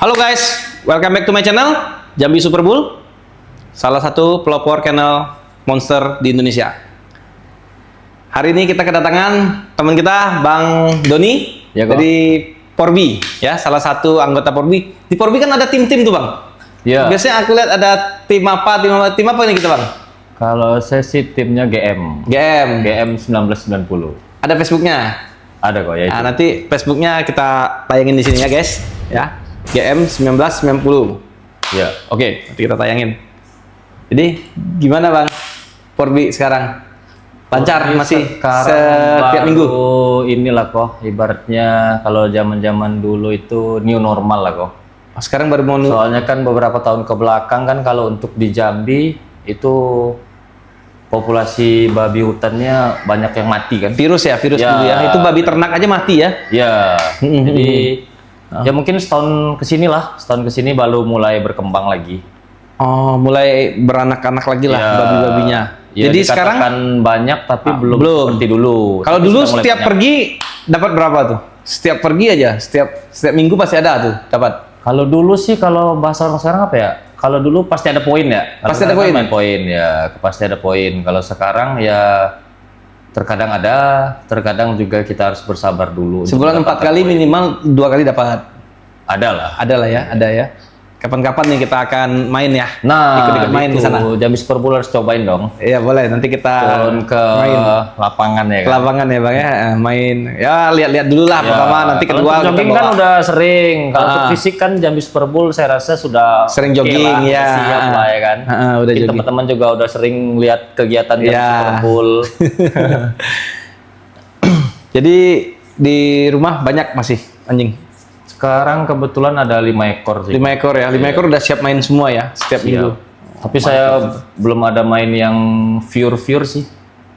Halo guys, welcome back to my channel Jambi Super Bull, salah satu pelopor kennel monster di Indonesia. Hari ini kita kedatangan teman kita Bang Doni Ya, dari Porbi, ya, salah satu anggota Porbi. Di Porbi kan ada tim-tim tuh Bang. Ya. Biasanya aku lihat ada tim apa ini kita Bang? Kalau saya sih timnya GM. GM 1990. Ada Facebooknya? Ada kok ya itu. Nah, nanti Facebooknya kita tayangin di sini ya guys, ya. GM 1990. Ya. Oke, nanti kita tayangin. Jadi gimana Bang Porbi sekarang? Lancar masih setiap minggu? Inilah kok, ibaratnya kalau zaman-zaman dulu itu new normal lah kok. Sekarang baru mau Soalnya kan beberapa tahun ke belakang kan kalau untuk di Jambi itu populasi babi hutannya banyak yang mati kan. virus dulu ya. Itu babi ternak aja mati ya. Ya. Jadi ya mungkin setahun kesini baru mulai berkembang lagi. Oh, mulai beranak-anak lagi lah Ya. babi-babinya. Ya, Jadi sekarang banyak tapi belum seperti dulu. kalau Tapi dulu sudah mulai setiap banyak. pergi dapat berapa tuh? Setiap pergi aja, setiap minggu pasti ada tuh dapat. Kalau dulu sih kalau bahasa orang sekarang apa ya? Kalau dulu pasti ada poin ya. Kalau Pasti ada sekarang poin? main poin ya, pasti ada poin. Kalau sekarang ya terkadang ada, terkadang juga kita harus bersabar dulu. untuk Sebulan 4 mendapatkan kali poin. minimal 2 kali dapat. Ada lah. Ada lah ya, ada ya. Kapan-kapan nih kita akan main ya. Nah, ikut-ikut main di itu, sana. Jambi Super Bull harus cobain dong. Iya boleh, nanti kita Turun ke main lapangan ya ke kan. lapangan ya Bang ya, main. Ya lihat-lihat dulu lah Ya, pertama, nanti kalau kedua untuk kita jogging bawa. kan udah sering. Kalau untuk Ah. fisik kan Jambi Super Bull saya rasa sudah Sering oke jogging, lah, udah ya. siap lah ya kan. Udah Mungkin jogging. teman-teman juga udah sering lihat kegiatan Jambi Ya. Super Bull. Jadi di rumah banyak masih anjing. Sekarang kebetulan ada 5 ekor sih. 5 ekor ya, 5 ekor udah siap main semua ya setiap Siap. minggu. Tapi saya belum ada main yang pure sih.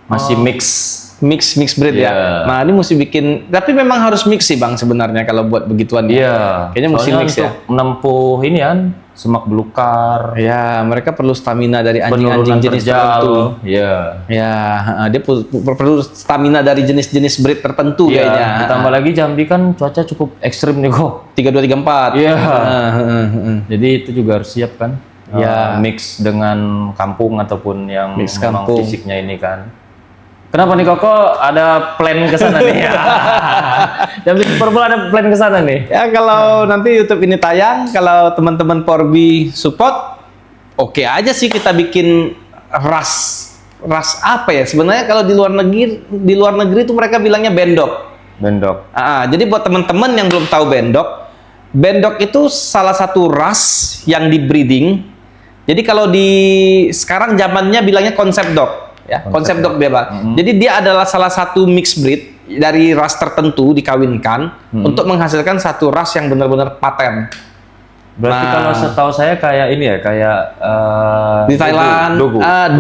Masih Mix breed Iya. ya. Nah ini mesti bikin, tapi memang harus mix sih Bang sebenarnya kalau buat begituan. Iya. Kayaknya mesti Soalnya mix ya. untuk menempuh ini kan semak belukar, Ya, mereka perlu stamina dari anjing-anjing penurunan jenis terjal. tertentu. Iya. Ya, dia perlu stamina dari jenis-jenis breed tertentu Iya, kayaknya. ditambah lagi Jambi kan cuaca cukup ekstrim nih kok. 3234. Iya. Heeh. Jadi itu juga harus siap kan. Ya. Mix dengan kampung ataupun yang Mix memang kampung. fisiknya ini kan. Kenapa nih Koko ada plan ke sana nih? Jambi Super Bowl ada plan ke sana nih. Ya kalau nanti YouTube ini tayang, kalau teman-teman Porbi support, oke aja sih kita bikin ras apa ya? Sebenarnya kalau di luar negeri itu mereka bilangnya bendok. Bendok. Jadi buat teman-teman yang belum tahu bendok itu salah satu ras yang di breeding. Jadi kalau di sekarang zamannya bilangnya konsep dog. Ya, konsep dog dia Bang. Jadi dia adalah salah satu mixed breed dari ras tertentu dikawinkan untuk menghasilkan satu ras yang benar-benar paten. Berarti Nah. kalau setahu saya kayak ini ya, kayak Di Thailand,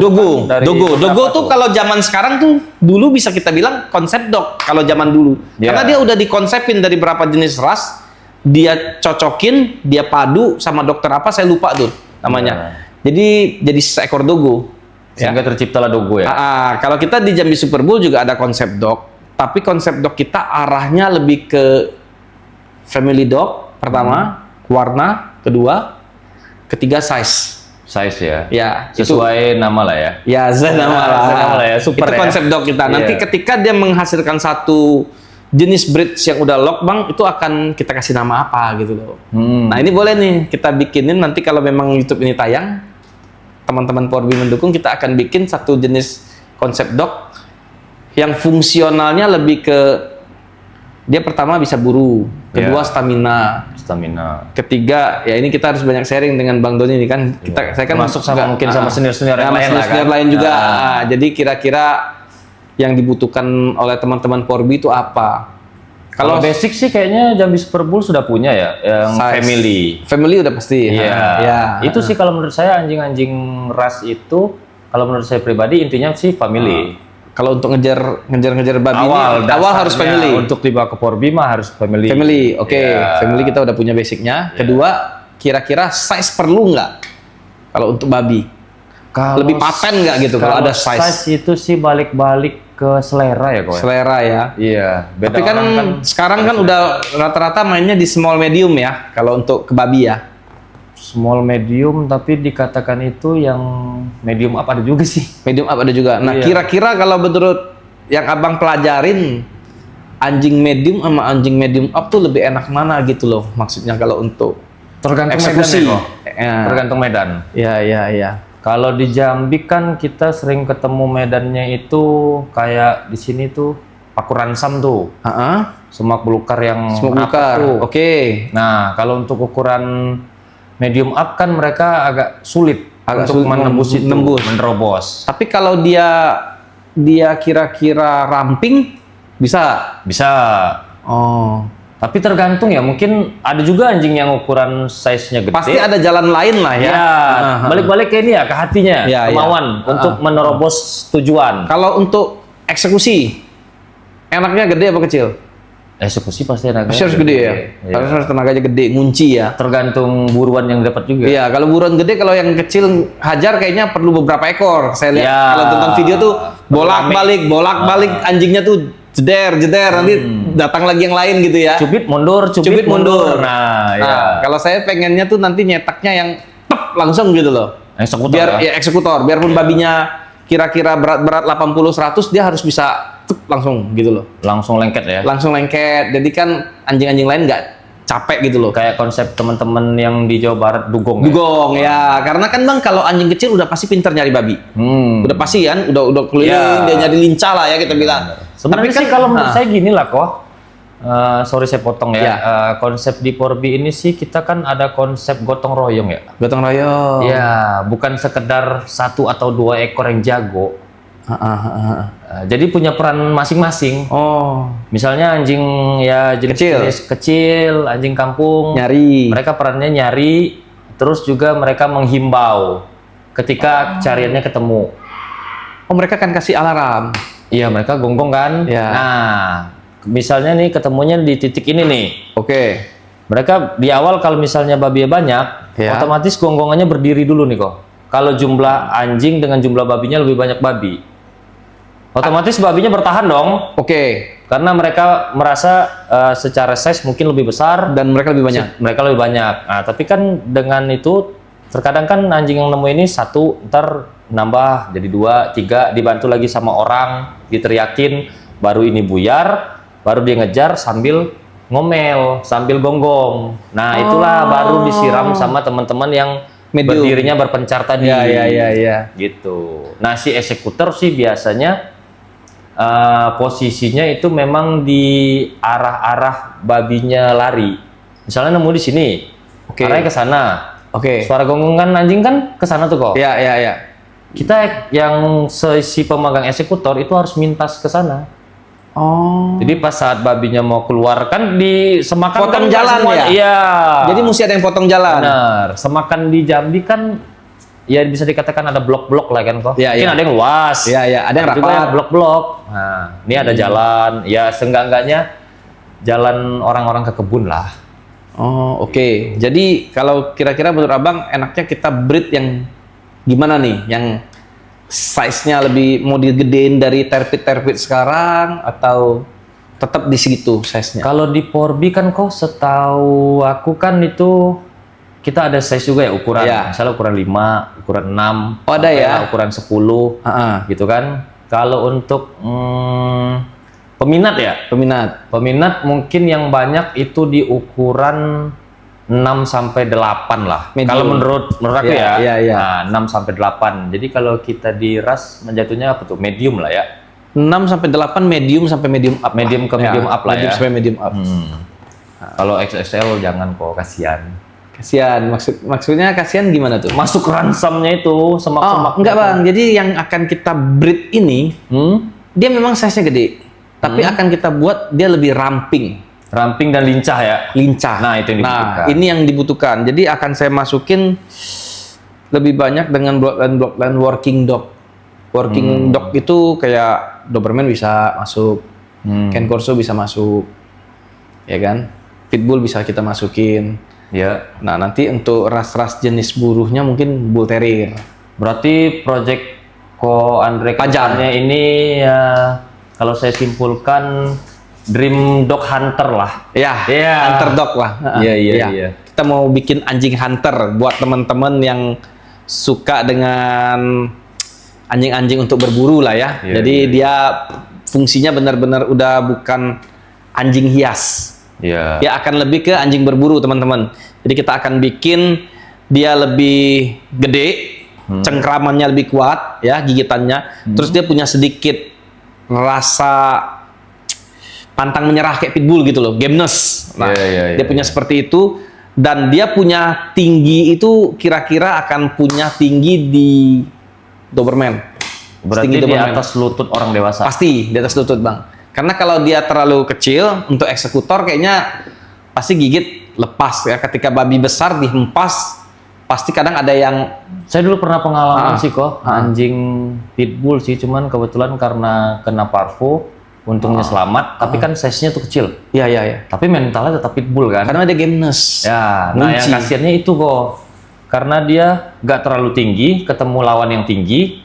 Dogo. Dogo tuh kalau zaman sekarang tuh dulu bisa kita bilang konsep dog kalau zaman dulu. Ya. Karena dia udah dikonsepin dari berapa jenis ras, dia cocokin, dia padu sama dokter apa saya lupa tuh namanya. Jadi seekor dogo. sehingga terciptalah Dogo ya. Kalau kita di Jambi Super Bull juga ada konsep dog, tapi konsep dog kita arahnya lebih ke family dog pertama, warna kedua, ketiga size. Size ya. Ya, Sesuai nama lah ya. Ya, nama lah. ya, super itu ya. konsep dog kita. Nanti Iya. ketika dia menghasilkan satu jenis breed yang udah lock Bang, itu akan kita kasih nama apa gitu loh. Nah ini boleh nih kita bikinin nanti kalau memang YouTube ini tayang, teman-teman Porbi mendukung, kita akan bikin satu jenis konsep dog yang fungsionalnya lebih ke dia pertama bisa buru, kedua stamina, ketiga ya ini kita harus banyak sharing dengan Bang Doni ini kan saya kan masuk sama mungkin sama senior-senior yang lain lah kan. senior lain juga. Jadi kira-kira yang dibutuhkan oleh teman-teman Porbi itu apa? Kalau basic sih kayaknya Jambi Super Bull sudah punya ya, yang size. Family udah pasti. Iya. Ya. Itu sih kalau menurut saya anjing-anjing ras itu, kalau menurut saya pribadi intinya sih family. Kalau untuk ngejar babi Awal harus family. Untuk dibawa ke Porbi mah harus family. Family, oke. Iya. Family kita udah punya basicnya. Kedua, kira-kira size perlu nggak kalau untuk babi? Kalau Lebih paten nggak gitu kalau ada size? Size itu sih balik-balik ke selera ya kok. Selera ya. Iya. Tapi kan, sekarang kan udah rata-rata mainnya di small medium ya. Kalau untuk ke babi ya. Small medium, tapi dikatakan itu yang medium up ada juga sih. Medium up ada juga. Nah, Iya. kira-kira kalau menurut yang abang pelajarin, anjing medium sama anjing medium up tuh lebih enak mana gitu loh? Maksudnya kalau untuk Tergantung eksekusi. medan ya kok. Ya. Tergantung medan. Ya. Kalau di Jambi kan kita sering ketemu medannya itu kayak di sini tuh Pakuransam tuh. Semak belukar yang Semak rapat belukar. tuh. Oke. Nah, kalau untuk ukuran medium up kan mereka agak sulit untuk sulit menembus itu, menembus. menerobos. Tapi kalau dia kira-kira ramping bisa. Bisa. Oh. Tapi tergantung ya, mungkin ada juga anjing yang ukuran size-nya gede. Pasti ada jalan lain lah ya. Ya, balik-balik ke ini ya, ke hatinya, Ya, kemauan untuk menerobos tujuan. Kalau untuk eksekusi, enaknya gede apa kecil? Eksekusi pasti tenaga. Pasti harus gede ya. Iya. Harus tenaganya gede, ngunci ya. Tergantung buruan yang dapat juga. Iya, kalau buruan gede, kalau yang kecil hajar kayaknya perlu beberapa ekor. Saya lihat Ya. kalau tonton video tuh bolak-balik anjingnya tuh jeder nanti datang lagi yang lain gitu ya. Cubit mundur. Nah, ya. Nah, kalau saya pengennya tuh nanti nyetaknya yang tep langsung gitu loh. Eksekutor Biar ya? ya eksekutor, biarpun babinya kira-kira berat 80-100 dia harus bisa tep langsung gitu loh. Langsung lengket ya. Langsung lengket. Jadi kan anjing-anjing lain nggak capek gitu loh. Kayak konsep teman-teman yang di Jawa Barat dugong. Dugong ya, karena kan Bang kalau anjing kecil udah pasti pinter nyari babi. Udah pasti kan, udah keliling Ya. dia nyari lincah lah ya kita bilang. Sebenarnya sih kalau menurut saya gini lah kok. Sorry saya potong ya. Ya. Konsep di Porbi ini sih kita kan ada konsep gotong royong ya. Gotong royong. Ya, bukan sekedar 1 atau 2 ekor yang jago. Jadi punya peran masing-masing. Oh, Misalnya anjing ya jenis kecil, anjing kampung. nyari. Mereka perannya nyari, terus juga mereka menghimbau ketika cariannya ketemu. Oh, mereka kan kasih alarm. Iya, mereka gonggong kan. Ya. Nah, misalnya nih ketemunya di titik ini nih. Oke. Mereka di awal kalau misalnya babi banyak, Ya. otomatis gonggongannya berdiri dulu nih kok. Kalau jumlah anjing dengan jumlah babinya lebih banyak babi, otomatis babinya bertahan dong. Oke. Karena mereka merasa secara size mungkin lebih besar Dan mereka lebih banyak. mereka lebih banyak. Nah, tapi kan dengan itu terkadang kan anjing yang nemu ini 1, ntar nambah jadi 2, 3, dibantu lagi sama orang, diteriakin, baru ini buyar, baru dia ngejar sambil ngomel, sambil gonggong. Nah, itulah baru disiram sama teman-teman yang Medium. berdirinya berpencar tadi. Ya. Gitu. Nah, si eksekutor sih biasanya posisinya itu memang di arah-arah babinya lari. Misalnya nemu di sini, arahnya ke sana. Oke. Suara gonggongan anjing kan ke sana tuh kok. Ya. Kita yang si pemegang eksekutor itu harus mintas ke sana. Oh. Jadi pas saat babinya mau keluar kan di semakan Potong kan jalan semuanya- ya? Iya. Jadi mesti ada yang potong jalan. Benar. Semakan di Jambi kan ya bisa dikatakan ada blok-blok lah kan kok. Iya, Mungkin iya. ada yang luas. Iya, ada yang juga rapat. yang blok-blok. Nah, ini ada jalan. Ya seenggak-enggaknya jalan orang-orang ke kebun lah. Oh, oke. Jadi kalau kira-kira menurut Abang enaknya kita breed yang gimana nih? Yang size-nya lebih mau digedein dari terpit sekarang atau tetap di segitu size-nya? Kalau di Porbi kan kok setahu aku kan itu kita ada size juga ya ukuran. Iya. Misalnya ukuran 5, ukuran 6, Oh, ada sampai ya? lah ukuran 10 gitu kan. Kalau untuk peminat ya, peminat mungkin yang banyak itu di ukuran 6 sampai 8 lah. Medium. Kalau menurut aku Iya, ya. iya. Nah, 6 sampai 8. Jadi kalau kita di ras menjatuhnya apa tuh? Medium lah ya. 6 sampai 8 medium sampai medium up. Medium ke medium up lah medium ya. sampai medium up. Kalau XXL jangan kok, kasihan. Kasihan. Maksudnya kasihan gimana tuh? Masuk ransamnya itu semak-semak. Enggak Bang. Jadi yang akan kita breed ini dia memang size-nya gede. Tapi akan kita buat dia lebih ramping. Ramping dan lincah ya. Lincah. Nah, itu yang dibutuhkan. Nah, ini yang dibutuhkan. Jadi akan saya masukin lebih banyak dengan bloodline working dog. Working dog itu kayak Doberman bisa masuk, Cane Corso bisa masuk, ya kan? Pitbull bisa kita masukin. Ya. Nah, nanti untuk ras-ras jenis buruhnya mungkin Bull Terrier. Berarti project Ko Andre Pajang. kedepannya ini ya kalau saya simpulkan dream dog hunter lah. Ya, Iya. hunter dog lah. Iya. Kita mau bikin anjing hunter buat teman-teman yang suka dengan anjing-anjing untuk berburu lah ya. Iya, Jadi dia fungsinya benar-benar udah bukan anjing hias. Iya. Dia akan lebih ke anjing berburu, teman-teman. Jadi kita akan bikin dia lebih gede, cengkramannya lebih kuat, ya gigitannya. Terus dia punya sedikit rasa pantang menyerah kayak pitbull gitu loh, gameness. Nah, Iya. dia punya seperti itu, dan dia punya tinggi itu kira-kira akan punya tinggi di Doberman. Berarti Setinggi di Doberman. atas lutut orang dewasa. Pasti di atas lutut, Bang. Karena kalau dia terlalu kecil untuk eksekutor kayaknya pasti gigit lepas ya. Ketika babi besar dihempas, pasti kadang ada yang Saya dulu pernah pengalaman sih kok anjing pitbull sih, cuman kebetulan karena kena parvo, untungnya selamat. Tapi kan size-nya tuh kecil. ya. Tapi mentalnya tetap pitbull kan. Karena dia gameness. Ya, nah yang Ngunci. kasihannya itu kok. Karena dia nggak terlalu tinggi, ketemu lawan yang tinggi,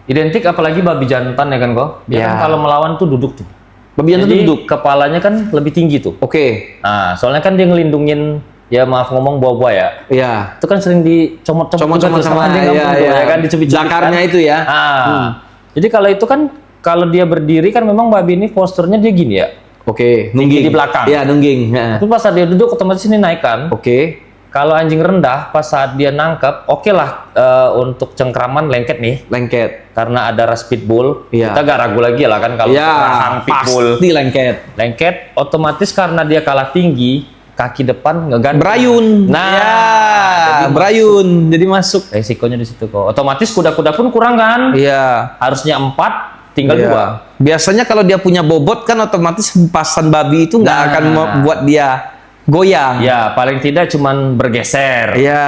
identik apalagi babi jantan ya kan kok. Dia Ya. kan kalau melawan tuh duduk tuh. Babi jantan Jadi duduk. kepalanya kan lebih tinggi tuh. Oke. Nah, soalnya kan dia ngelindungin, ya maaf ngomong buah-buah ya. Ya. Itu kan sering dicomot-comot Comot-comot juga tuh sama anjing kampung tuh, ya kan, dicubit-cubit zakarnya kan. itu ya. Jadi kalau itu kan, kalau dia berdiri kan memang babi ini posturnya dia gini ya. Oke, Tinggi di belakang. Iya, nungging. Ya. Itu pas saat dia duduk otomatis ini naik kan. Oke. Kalau anjing rendah pas saat dia nangkep, oke lah untuk cengkraman lengket nih. Lengket. Karena ada ras pitbull, Iya. kita gak ragu lagi lah kan kalau Ya, kekerasan pitbull. pasti lengket. Lengket, otomatis karena dia kalah tinggi, kaki depan ngegantung. Berayun. Nah, ya, jadi berayun. Jadi masuk. resikonya di situ kok. Otomatis kuda-kuda pun kurang kan? Iya. Harusnya 4, tinggal Iya. 2. Biasanya kalau dia punya bobot kan otomatis hempasan babi itu nggak Nah. akan membuat dia goyang. Ya, paling tidak cuman bergeser. Iya.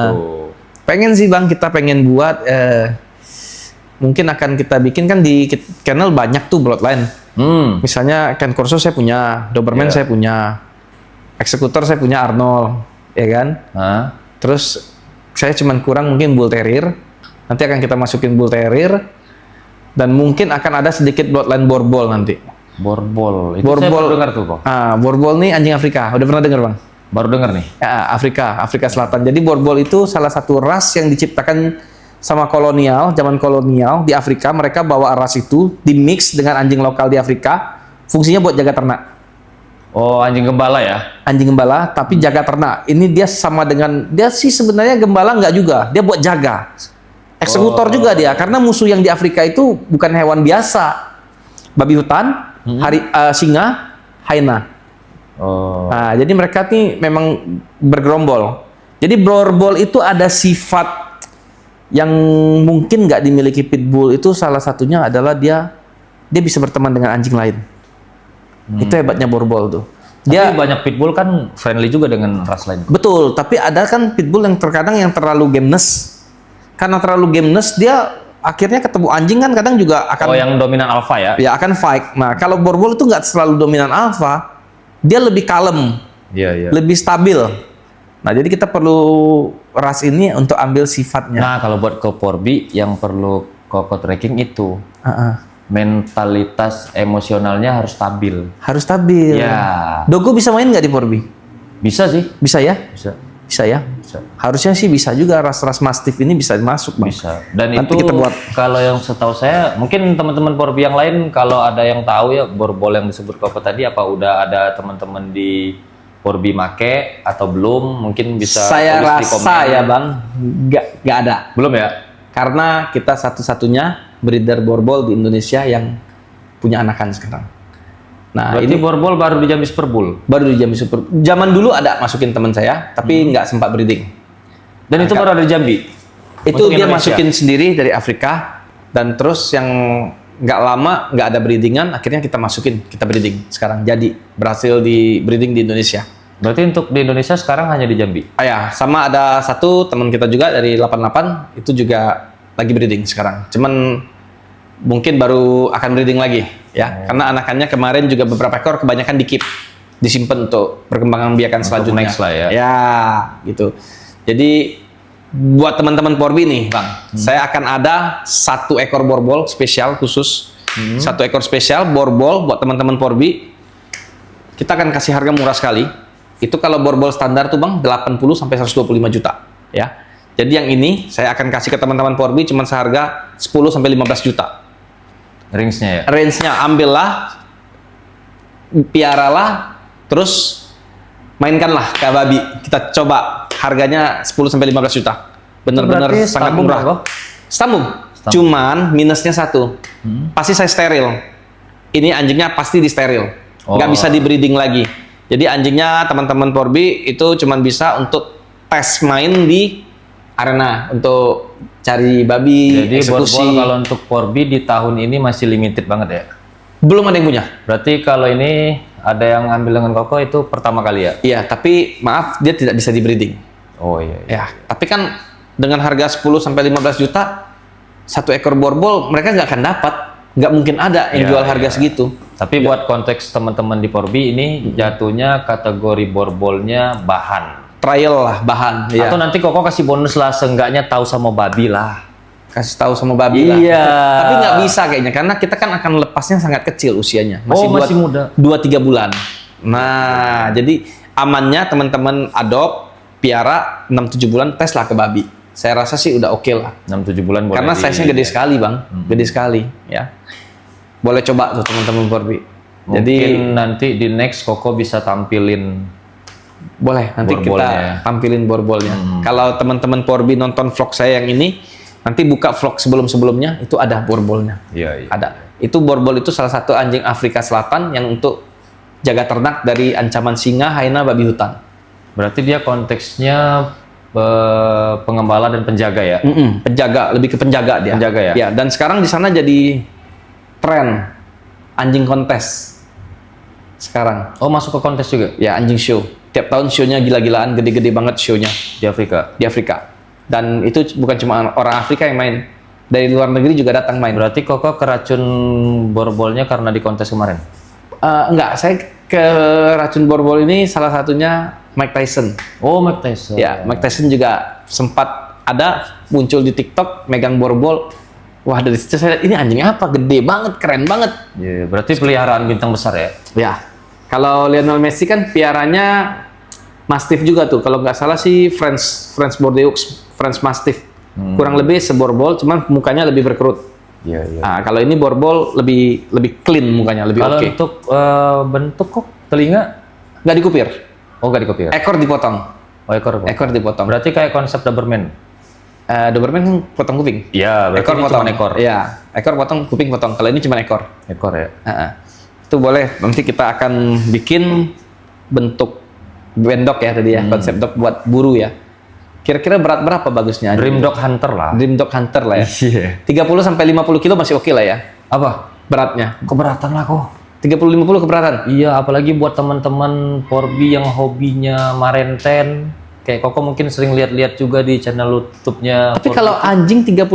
Tuh. Pengen sih Bang, kita pengen buat mungkin akan kita bikin kan di channel banyak tuh bloodline. Misalnya Ken Corso saya punya, Doberman Iya. saya punya, eksekutor saya punya Arnold, ya kan? Hah? Terus saya cuman kurang mungkin Bull Terrier. Nanti akan kita masukin Bull Terrier, dan mungkin akan ada sedikit bloodline Borbol nanti. Borbol. Itu saya baru dengar tuh kok. Borbol nih anjing Afrika. Udah pernah dengar Bang? Baru dengar nih. Ya, Afrika Selatan. Jadi Borbol itu salah satu ras yang diciptakan sama kolonial, zaman kolonial di Afrika. Mereka bawa ras itu di mix dengan anjing lokal di Afrika. Fungsinya buat jaga ternak. Oh, anjing gembala ya? Anjing gembala, tapi jaga ternak. Ini dia sama dengan, dia sih sebenarnya gembala nggak juga. Dia buat jaga. Eksekutor juga dia, karena musuh yang di Afrika itu bukan hewan biasa. Babi hutan, singa, hyena. Oh. Nah, jadi mereka nih memang bergerombol. Jadi Borbol itu ada sifat yang mungkin nggak dimiliki pitbull, itu salah satunya adalah dia bisa berteman dengan anjing lain. Itu hebatnya Borbol tuh. Dia banyak pitbull kan friendly juga dengan ras lain. Betul, tapi ada kan pitbull yang terkadang yang terlalu gameness. Karena terlalu gameness dia akhirnya ketemu anjing kan kadang juga akan yang dominan alpha ya? ya akan fight. Nah, kalau Borbol itu nggak selalu dominan alpha, dia lebih kalem, Iya. lebih stabil. Nah, jadi kita perlu ras ini untuk ambil sifatnya. Nah, kalau buat ke Porbi yang perlu koko tracking itu mentalitas emosionalnya harus stabil. Harus stabil. Ya. Dogo bisa main nggak di Porbi? Bisa sih. Bisa ya? Bisa. Bisa ya? Bisa. Harusnya sih bisa juga, ras-ras Mastiff ini bisa masuk, Bang. Bisa. Dan Nanti itu kita buat. kalau yang setahu saya, mungkin teman-teman Porbi yang lain kalau ada yang tahu ya Borbol yang disebut koko tadi, apa udah ada teman-teman di Porbi make atau belum? Mungkin bisa Saya tulis di rasa komen. ya, Bang, nggak ada. Belum ya? Karena kita satu-satunya breeder Borbol di Indonesia yang punya anakan sekarang. Nah, Berarti ini Borbol baru di Jambi Superbull. baru di Jambi Super. Zaman dulu ada masukin teman saya, tapi nggak sempat breeding. Dan itu baru ada di Jambi. Itu Untuk dia Indonesia? masukin sendiri dari Afrika, dan terus yang nggak lama nggak ada breedingan, akhirnya kita masukin, kita breeding. Sekarang jadi berhasil di breeding di Indonesia. Berarti untuk di Indonesia sekarang hanya di Jambi. Ya, sama ada satu teman kita juga dari 88 itu juga lagi breeding sekarang. Cuman mungkin baru akan breeding lagi ya, karena anakannya kemarin juga beberapa ekor kebanyakan di keep, disimpan untuk perkembangan biakan selanjutnya. next lah ya. Ya, gitu. Jadi buat teman-teman Porbi nih, Bang. Saya akan ada 1 ekor borbol spesial khusus. 1 ekor spesial borbol buat teman-teman Porbi. Kita akan kasih harga murah sekali. Itu kalau borbol standar tuh, Bang, 80 sampai 125 juta, ya. Jadi yang ini saya akan kasih ke teman-teman Porbi cuma seharga 10 sampai 15 juta. Range-nya ya. Range-nya ambillah, piaralah, terus mainkanlah kayak babi. Kita coba harganya 10 sampai 15 juta. Bener-bener Berarti sangat stambung murah. berapa? Stambung. Cuman minusnya satu. Pasti saya steril. Ini anjingnya pasti di steril. Nggak bisa di breeding lagi. Jadi anjingnya teman-teman Porbi itu cuman bisa untuk tes main di arena untuk cari babi, Jadi eksekusi. borbol kalau untuk Porbi di tahun ini masih limited banget ya. Belum ada yang punya. Berarti kalau ini ada yang ambil dengan Koko itu pertama kali ya? Iya, tapi maaf dia tidak bisa di breeding. Oh iya. Ya, tapi kan dengan harga 10 sampai 15 juta 1 ekor borbol mereka nggak akan dapat. Nggak mungkin ada yang Ya, jual harga ya. segitu. Tapi buat konteks teman-teman di Porbi ini jatuhnya kategori borbolnya bahan. Trial lah bahan. Ya. Atau nanti Koko kasih bonus lah, seenggaknya tahu sama babi lah. Kasih tahu sama babi lah. Iya. Tapi nggak bisa kayaknya karena kita kan akan lepasnya sangat kecil usianya. Masih muda. 2-3 bulan. Nah, jadi amannya teman-teman adopt, piara 6-7 bulan tes lah ke babi. Saya rasa sih udah oke lah. 6-7 bulan boleh. Karena size-nya gede sekali, Bang. Gede sekali, ya. Boleh coba tuh teman-teman Porbi. Mungkin nanti di next Koko bisa tampilin. Boleh, nanti Borbolnya. kita tampilin borbolnya. Kalau teman-teman Porbi nonton vlog saya yang ini, nanti buka vlog sebelum-sebelumnya, itu ada borbolnya. Iya, iya. Ada. Itu borbol itu salah satu anjing Afrika Selatan yang untuk jaga ternak dari ancaman singa, hyena, babi hutan. Berarti dia konteksnya pengembala dan penjaga ya? Penjaga, lebih ke penjaga dia. Penjaga ya? Ya, dan sekarang di sana jadi tren anjing kontes. Sekarang. Oh, masuk ke kontes juga? Ya, anjing show. Tiap tahun show-nya gila-gilaan, gede-gede banget show-nya Di Afrika? di Afrika. Dan itu bukan cuma orang Afrika yang main. Dari luar negeri juga datang main. Berarti Koko keracun borbolnya karena di kontes kemarin? Enggak, saya ke racun borbol ini salah satunya Mike Tyson. Oh, Mike Tyson. Ya, Mike Tyson juga sempat ada muncul di TikTok megang borbol. Wah, dari situ saya lihat, ini anjing apa? Gede banget, keren banget. Iya, berarti peliharaan bintang besar ya? Ya, kalau Lionel Messi kan piaranya Mastiff juga tuh. Kalau nggak salah sih French Bordeaux, French Mastiff. Kurang lebih seborbol, cuman mukanya lebih berkerut. Iya, iya. Nah, kalau ini borbol lebih clean mukanya, lebih Kalau oke. untuk bentuk kok telinga? Nggak dikupir, Oh, nggak dikopir. ekor dipotong. Oh, ekor. Ekor dipotong. Berarti kayak konsep Doberman? Doberman kan potong kuping. Iya, berarti Ekor ini potong cuma ekor. Iya, ekor potong, kuping potong. Kalau ini cuma ekor. Ekor ya? Itu boleh. Nanti kita akan bikin bentuk bendok ya tadi ya, konsep dog buat buru ya. Kira-kira berat berapa bagusnya? Dream Dog Hunter lah. Dream Dog Hunter lah ya. Iya. 30 sampai 50 kilo masih oke lah ya Apa? beratnya. Keberatan lah kok. 30-50 keberatan. Iya, apalagi buat teman-teman Porbi yang hobinya marenten. Kayak Koko mungkin sering lihat-lihat juga di channel YouTube-nya. Tapi kalau anjing 30-50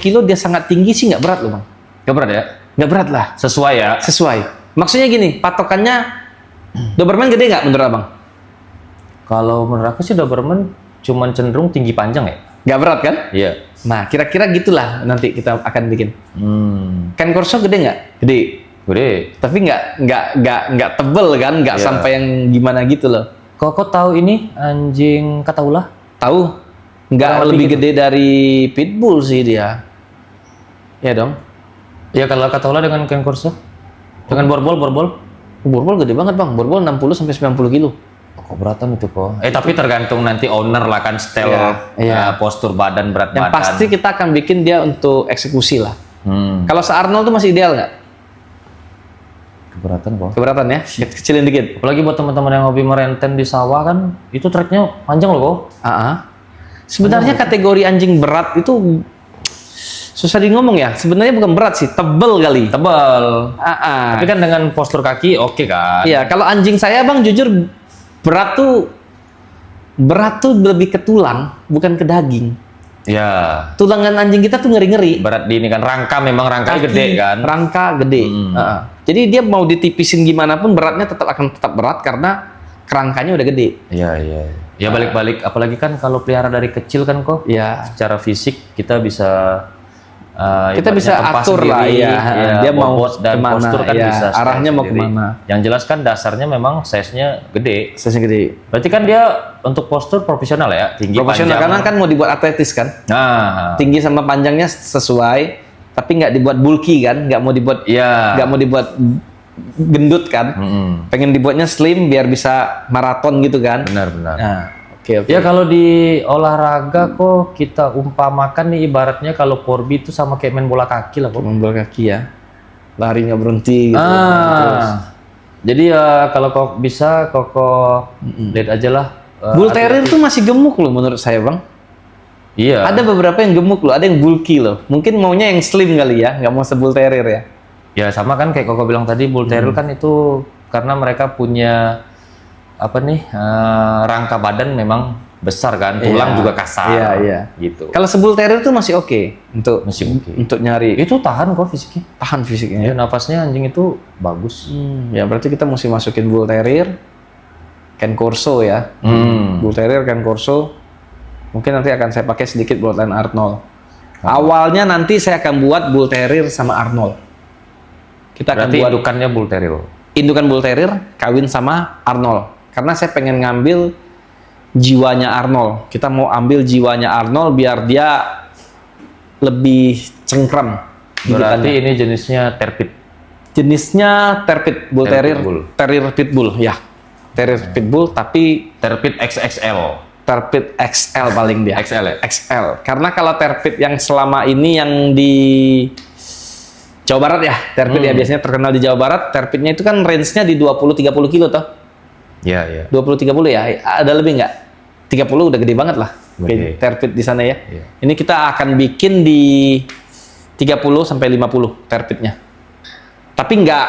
kilo dia sangat tinggi sih nggak berat loh Bang. Gak berat ya? Nggak berat lah. Sesuai ya? Sesuai. Maksudnya gini, patokannya Doberman gede nggak menurut Abang? Kalau menurut aku sih Doberman cuman cenderung tinggi panjang ya? Nggak berat kan? Iya. Nah, kira-kira gitulah nanti kita akan bikin. Ken Corso gede nggak? Gede. Gede. Tapi nggak tebel kan? Nggak Iya. sampai yang gimana gitu loh. Koko tahu ini anjing Kataula? Tahu? Nggak Kurang lebih lebih gede dari Pitbull sih dia. Ya dong. Ya kalau Kataula dengan Ken Corso? Dengan Borbol? Borbol gede banget Bang. Borbol 60 sampai 90 kilo. Kok beratan itu kok? Tapi tergantung nanti owner lah kan, style, Iya. postur badan, berat Yang badan. pasti kita akan bikin dia untuk eksekusi lah. Hmm, Kalau se-Arnold tuh masih ideal nggak? keberatan kok. Keberatan ya? Kecilin dikit. Apalagi buat teman-teman yang hobi merenten di sawah kan, itu treknya panjang loh kok. Sebenarnya kategori anjing berat itu susah di ngomong ya. Sebenarnya bukan berat sih, tebel kali. Tebal. Tapi kan dengan postur kaki oke kan? Iya, kalau anjing saya Bang jujur berat tuh lebih ke tulang, bukan ke daging. Ya. Tulangan anjing kita tuh ngeri-ngeri. Berat di ini kan rangka, memang rangkanya gede kan? Rangka gede. Jadi dia mau ditipisin gimana pun beratnya akan tetap berat karena kerangkanya udah gede. Iya, iya. Ya balik-balik, apalagi kan kalau pelihara dari kecil kan kok, Ya, secara fisik kita bisa kita ibaratnya bisa tempa atur lah sendiri, ya. Dia mau bobot dan kemana, postur kan ya, bisa style arahnya mau sendiri. kemana. Yang jelas kan dasarnya memang size-nya gede. Size gede. Berarti kan dia untuk postur profesional ya, tinggi Profesional panjang. karena kan mau dibuat atletis kan. Nah, Tinggi sama panjangnya sesuai, tapi nggak dibuat bulky kan, nggak mau dibuat iya. nggak mau dibuat gendut kan. Pengen dibuatnya slim biar bisa maraton gitu kan. Benar-benar. Nah, oke. Ya kalau di olahraga kok kita umpamakan nih ibaratnya kalau Porbi itu sama kayak main bola kaki lah kok. Bola kaki ya. Lari nggak berhenti gitu. Terus. Jadi ya kalau kok bisa kok lihat aja lah. Bull Terrier tuh masih gemuk loh menurut saya bang. Iya. Ada beberapa yang gemuk loh, ada yang bulky loh. Mungkin maunya yang slim kali ya, nggak mau se-Bull Terrier ya. Ya sama kan kayak Koko bilang tadi Bull Terrier kan itu karena mereka punya apa nih rangka badan memang besar kan, tulang juga kasar. Iya. Gitu. Kalau se-Bull Terrier tuh masih oke Masih oke. untuk nyari Itu tahan kok fisiknya. tahan fisiknya. Ya napasnya anjing itu bagus. Ya berarti kita mesti masukin Bull Terrier, Can Corso ya. Bull Terrier, Can Corso. Mungkin nanti akan saya pakai sedikit Bloodline Arnold. Awalnya nanti saya akan buat Bull Terrier sama Arnold. Kita akan Berarti buat indukannya Bull Terrier. indukan Bull Terrier kawin sama Arnold. Karena saya pengen ngambil jiwanya Arnold. Kita mau ambil jiwanya Arnold biar dia lebih cengkram. Berarti gigitannya. ini jenisnya Terpit. Jenisnya Terpit Bull Terrier Terrier, Pitbull. Terrier Pitbull ya. Terrier Pitbull tapi Terpit XXL. Terpit XL paling dia. XL ya? XL. Karena kalau Terpit yang selama ini yang di Jawa Barat ya, Terpit ya biasanya terkenal di Jawa Barat. Terpitnya itu kan range-nya di 20-30 kilo toh. Iya. 20-30 ya, ada lebih nggak? 30 udah gede banget lah. Gede. Terpit di sana ya. Iya. Ini kita akan bikin di 30 sampai 50 terpitnya. Tapi nggak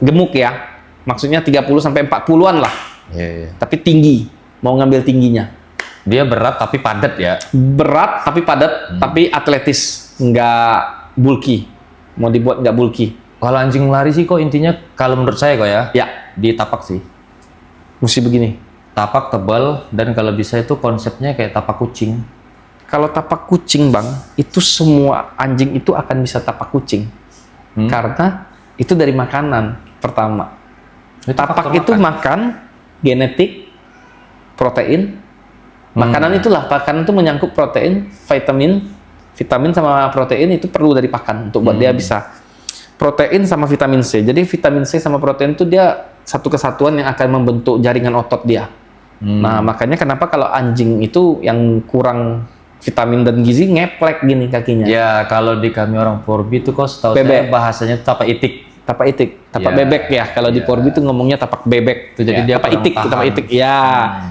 gemuk ya. Maksudnya 30 sampai 40-an lah. Iya. Tapi tinggi. Mau ngambil tingginya. Dia berat tapi padat ya. Berat tapi padat, tapi atletis. Nggak bulky. Mau dibuat nggak bulky. Kalau anjing lari sih kok intinya kalau menurut saya kok ya, Ya, di tapak sih. mesti begini. Tapak tebal dan kalau bisa itu konsepnya kayak tapak kucing. Kalau tapak kucing bang, itu semua anjing itu akan bisa tapak kucing. Karena itu dari makanan pertama. Tapak itu makan genetik, protein. Makanan itulah, makanan itu menyangkut protein, vitamin sama protein itu perlu dari pakan untuk buat dia bisa protein sama vitamin C. Jadi vitamin C sama protein itu dia satu kesatuan yang akan membentuk jaringan otot dia. Nah makanya kenapa kalau anjing itu yang kurang vitamin dan gizi ngeplek gini kakinya. Ya kalau di kami orang Porbi itu kok setahu Bebek. saya bahasanya itu tapak itik. Tapak itik, tapak Ya. bebek ya. Kalau di Porbi itu ngomongnya tapak bebek. Itu jadi Ya, dia tapak kurang itik, tahan. tapak itik. Ya,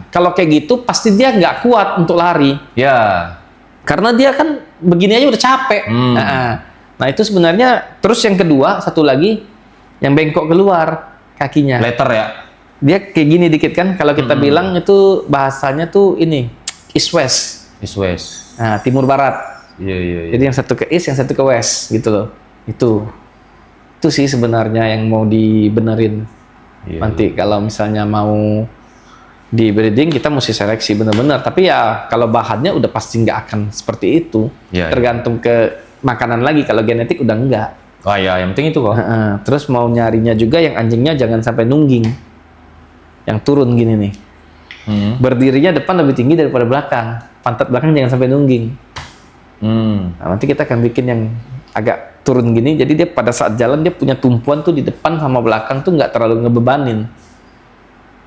kalau kayak gitu pasti dia nggak kuat untuk lari. Ya. Karena dia kan begini aja udah capek. Nah itu sebenarnya terus yang kedua satu lagi yang bengkok keluar kakinya. Letter ya. Dia kayak gini dikit kan. Kalau kita bilang itu bahasanya tuh ini east west. East West. Nah timur barat. Iya. Jadi yang satu ke east, yang satu ke west gitu loh. Itu sih sebenarnya yang mau dibenerin. Iya, Nanti kalau misalnya mau di breeding kita mesti seleksi benar-benar. Tapi ya kalau bahannya udah pasti nggak akan seperti itu. Iya, Tergantung ke makanan lagi. Kalau genetik udah enggak. Oh ya, yang penting itu kok. Terus mau nyarinya juga yang anjingnya jangan sampai nungging. Yang turun gini nih. Berdirinya depan lebih tinggi daripada belakang. Pantat belakang jangan sampai nungging. Nah, nanti kita akan bikin yang agak turun gini. Jadi dia pada saat jalan dia punya tumpuan tuh di depan sama belakang tuh nggak terlalu ngebebanin.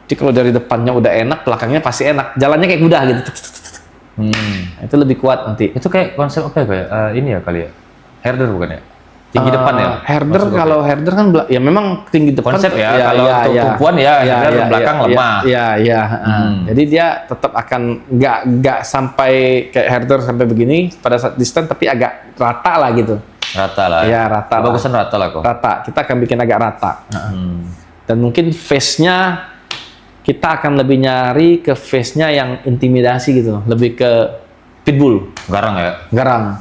Jadi kalau dari depannya udah enak, belakangnya pasti enak. Jalannya kayak kuda gitu. Nah, itu lebih kuat nanti. Itu kayak konsep apa ya kayak ini ya kali ya. Herder bukan ya? Tinggi depan ya. Herder Maksud kalau herder kan ya memang tinggi depan. Konsep ya, kalau untuk tumpuan ya, herder belakang lemah. Iya. Jadi dia tetap akan nggak sampai kayak herder sampai begini pada saat distant tapi agak rata lah gitu. Rata lah. Iya, rata lah. Bagusan rata lah kok. Rata. Kita akan bikin agak rata. Dan mungkin face-nya kita akan lebih nyari ke face-nya yang intimidasi gitu, lebih ke pitbull, Garang ya. garang.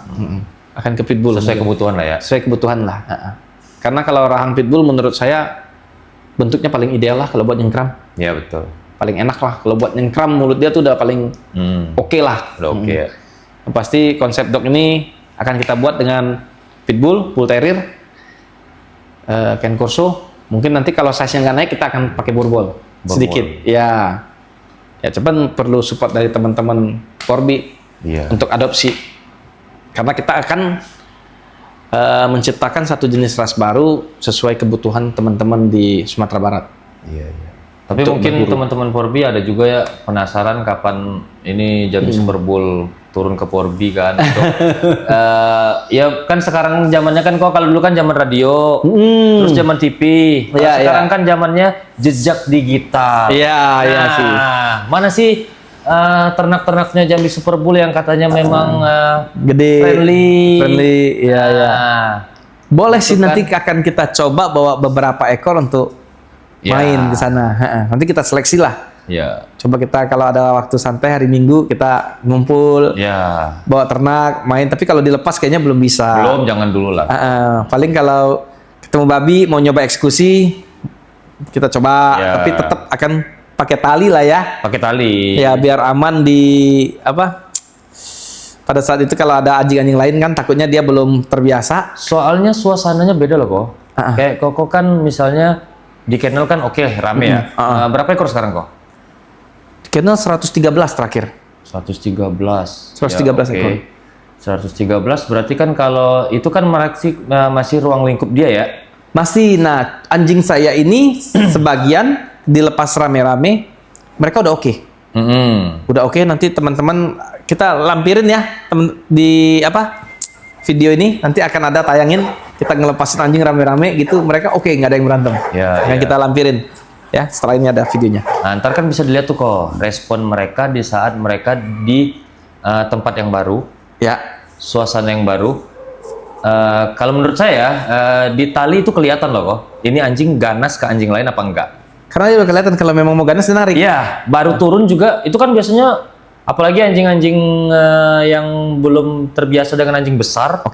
Akan ke pitbull. Sesuai kebutuhan lah ya. Sesuai kebutuhan lah. Karena kalau rahang pitbull menurut saya bentuknya paling ideal lah kalau buat nyengkram. Iya betul. paling enak lah. Kalau buat nyengkram mulut dia tuh udah paling oke lah. Udah oke ya. Yang pasti konsep dog ini akan kita buat dengan pitbull, bull terrier, Ken Corso. Mungkin nanti kalau size-nya nggak naik kita akan pakai borbol sedikit. Ya cuman perlu support dari teman-teman Corby untuk adopsi. Karena kita akan menciptakan satu jenis ras baru sesuai kebutuhan teman-teman di Sumatera Barat. Iya. Tapi mungkin teman-teman Porbi ada juga ya penasaran kapan ini Jambi Super Bull turun ke Porbi kan. Untuk, ya kan sekarang zamannya kan kok kalau dulu kan zaman radio, terus zaman TV. Sekarang kan zamannya jejak digital. Iya sih. Mana sih ternak-ternaknya Jambi Super Bull yang katanya memang gede, friendly, ya. Boleh sih kan, nanti akan kita coba bawa beberapa ekor untuk main ke sana. Nanti kita seleksi lah. Ya. Coba kita kalau ada waktu santai hari Minggu kita ngumpul, bawa ternak, main. Tapi kalau dilepas kayaknya belum bisa. Belum, jangan dulu lah. Paling kalau ketemu babi mau nyoba eksekusi, kita coba. Tapi tetap akan pakai tali lah ya. Pakai tali. Ya biar aman di pada saat itu kalau ada anjing-anjing lain kan takutnya dia belum terbiasa. Soalnya suasananya beda loh kok. Kayak Koko kan misalnya di kennel kan oke, rame ya. Berapa ekor sekarang kok? Kennel 113 terakhir. 113. 113 ekor. 113 berarti kan kalau itu kan masih ruang lingkup dia ya? Masih. Nah, anjing saya ini sebagian dilepas rame-rame, mereka udah oke. Udah oke, nanti teman-teman kita lampirin ya di video ini nanti akan ada tayangin kita ngelepasin anjing rame-rame gitu, mereka oke, nggak ada yang berantem. Yang kita lampirin ya setelah ini ada videonya. Nah, ntar kan bisa dilihat tuh kok respon mereka di saat mereka di tempat yang baru, suasana yang baru. Kalau menurut saya di tali itu kelihatan loh kok, ini anjing ganas ke anjing lain apa enggak. Karena dia udah kelihatan kalau memang mau ganas dia narik. Iya, baru turun juga itu kan biasanya, apalagi anjing-anjing yang belum terbiasa dengan anjing besar.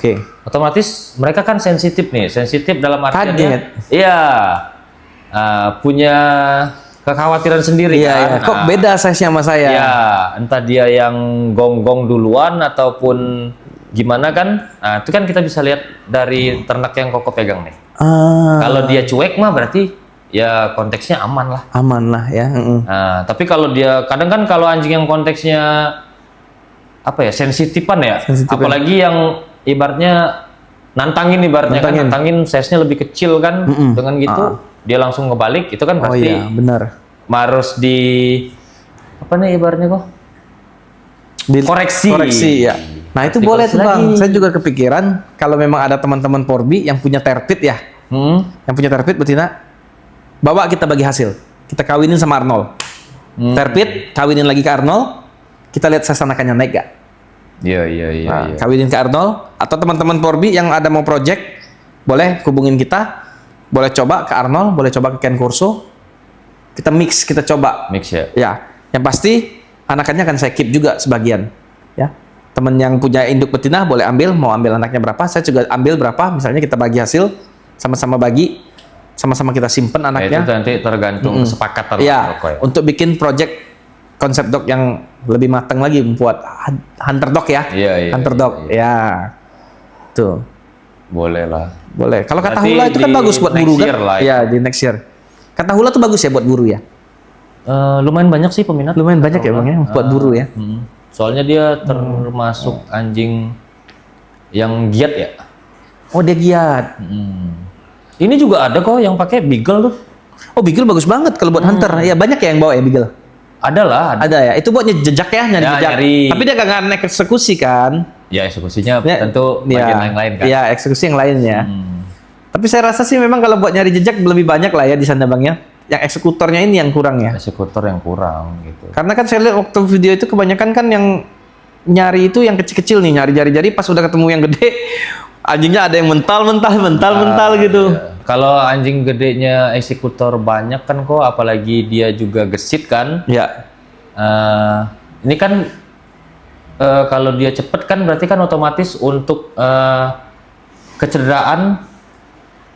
Otomatis mereka kan sensitif dalam artian punya kekhawatiran sendiri kan. Kok beda size-nya sama saya? Ya, entah dia yang gonggong duluan ataupun gimana kan. Nah, itu kan kita bisa lihat dari ternak yang Koko pegang nih. Kalau dia cuek mah berarti ya konteksnya aman lah. Aman lah ya. Nah, tapi kalau dia kadang kan kalau anjing yang konteksnya sensitifan ya, apalagi yang ibaratnya nantangin size-nya lebih kecil kan, dengan gitu dia langsung ngebalik, itu kan pasti benar. Harus ibaratnya kok koreksi ya. Nah itu boleh tuh Bang. Saya juga kepikiran kalau memang ada teman-teman Porbi yang punya terpit ya, yang punya terpit betina, bawa kita bagi hasil, kita kawinin sama Arnold. Terpit kawinin lagi ke Arnold, kita lihat size anakannya naik gak. Iya. Kawinin ke Arnold, atau teman-teman Porbi yang ada mau project boleh hubungin kita, boleh coba ke Arnold, boleh coba ke Ken Corso, kita coba ya. Yang pasti anakannya akan saya keep juga sebagian ya. Temen yang punya induk betina boleh ambil, mau ambil anaknya berapa, saya juga ambil berapa, misalnya kita bagi hasil, sama-sama bagi, sama-sama kita simpen anaknya. Itu nanti tergantung kesepakatan. Untuk bikin project konsep dog yang lebih matang lagi, membuat hunter dog ya. Hunter dog. Tuh. Boleh lah. Boleh. Kalau kata hula itu kan bagus buat buru kan? Di next year. Kata hula tuh bagus ya buat buru ya. Lumayan banyak sih peminat. Lumayan banyak ya Bang ya buat buru ya. Soalnya dia termasuk anjing yang giat ya. Oh, dia giat. Ini juga ada kok yang pakai beagle tuh. Oh, beagle bagus banget kalau buat hunter. Ya banyak ya yang bawa ya beagle. Ada ya. Itu buat jejak ya, nyari jejak. Tapi dia nggak naik eksekusi kan? Ya eksekusinya tentu bagian yang lain kan. Iya, eksekusi yang lain ya. Tapi saya rasa sih memang kalau buat nyari jejak lebih banyak lah ya di sana Bang ya. Yang eksekutornya ini yang kurang ya. Eksekutor yang kurang gitu. Karena kan saya lihat waktu video itu kebanyakan kan yang nyari itu yang kecil-kecil nih, nyari jari-jari, pas udah ketemu yang gede anjingnya ada yang mental gitu. Ya. Kalau anjing gedenya eksekutor banyak kan kok, apalagi dia juga gesit kan. Ya. Ini kan kalau dia cepet kan berarti kan otomatis untuk kecederaan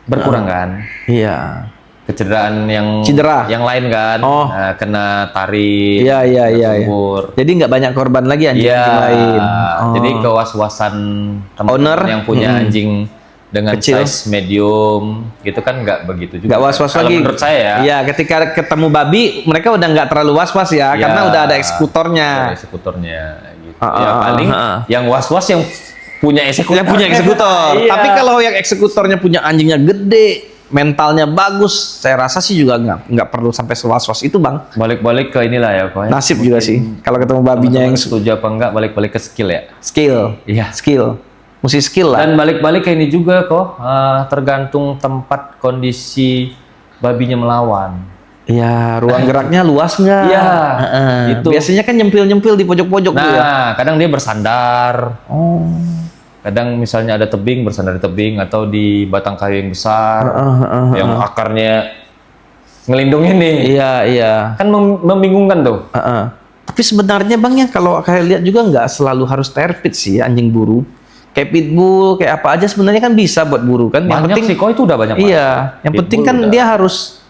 berkurang kan. Iya. kecederaan yang Cedera. yang lain kan. Oh. Kena tarik. Iya, iya, kena iya, iya. sembur. Jadi nggak banyak korban lagi anjing Iya. lain. Oh. Jadi kewas-wasan teman Owner? yang punya anjing dengan Kecil. size medium gitu kan nggak begitu juga. Nggak was-was Kalau lagi. menurut saya ya. Iya, ketika ketemu babi, mereka udah nggak terlalu was-was ya, Iya. karena udah ada eksekutornya. Ada eksekutornya gitu. Ah, Ya ah, paling ah. yang was-was yang punya eksekutor. Yang punya eksekutor. Iya. Tapi kalau yang eksekutornya punya anjingnya gede, mentalnya bagus, saya rasa sih juga nggak perlu sampai sewas-was itu, Bang. Balik-balik ke inilah ya, Ko. Nasib juga sih. Kalau ketemu babinya yang setuju apa enggak, balik-balik ke skill ya. skill. Iya. Skill. Mesti skill lah. Dan balik-balik ke ini juga kok, tergantung tempat kondisi babinya melawan. Iya, ruang geraknya luas nggak? Iya, Gitu. gitu. Biasanya kan nyempil-nyempil di pojok-pojok tuh ya. Nah, kadang dia bersandar. Oh. Kadang misalnya ada tebing, bersandar di tebing atau di batang kayu yang besar, yang akarnya ngelindungin nih. Iya, iya. Kan membingungkan tuh. Tapi sebenarnya Bang ya, kalau saya lihat juga nggak selalu harus terpit sih anjing buru. Kayak pitbull, kayak apa aja sebenarnya kan bisa buat buru kan. Yang Banyak penting sih, kok itu udah banyak. iya, yang penting kan udah. dia harus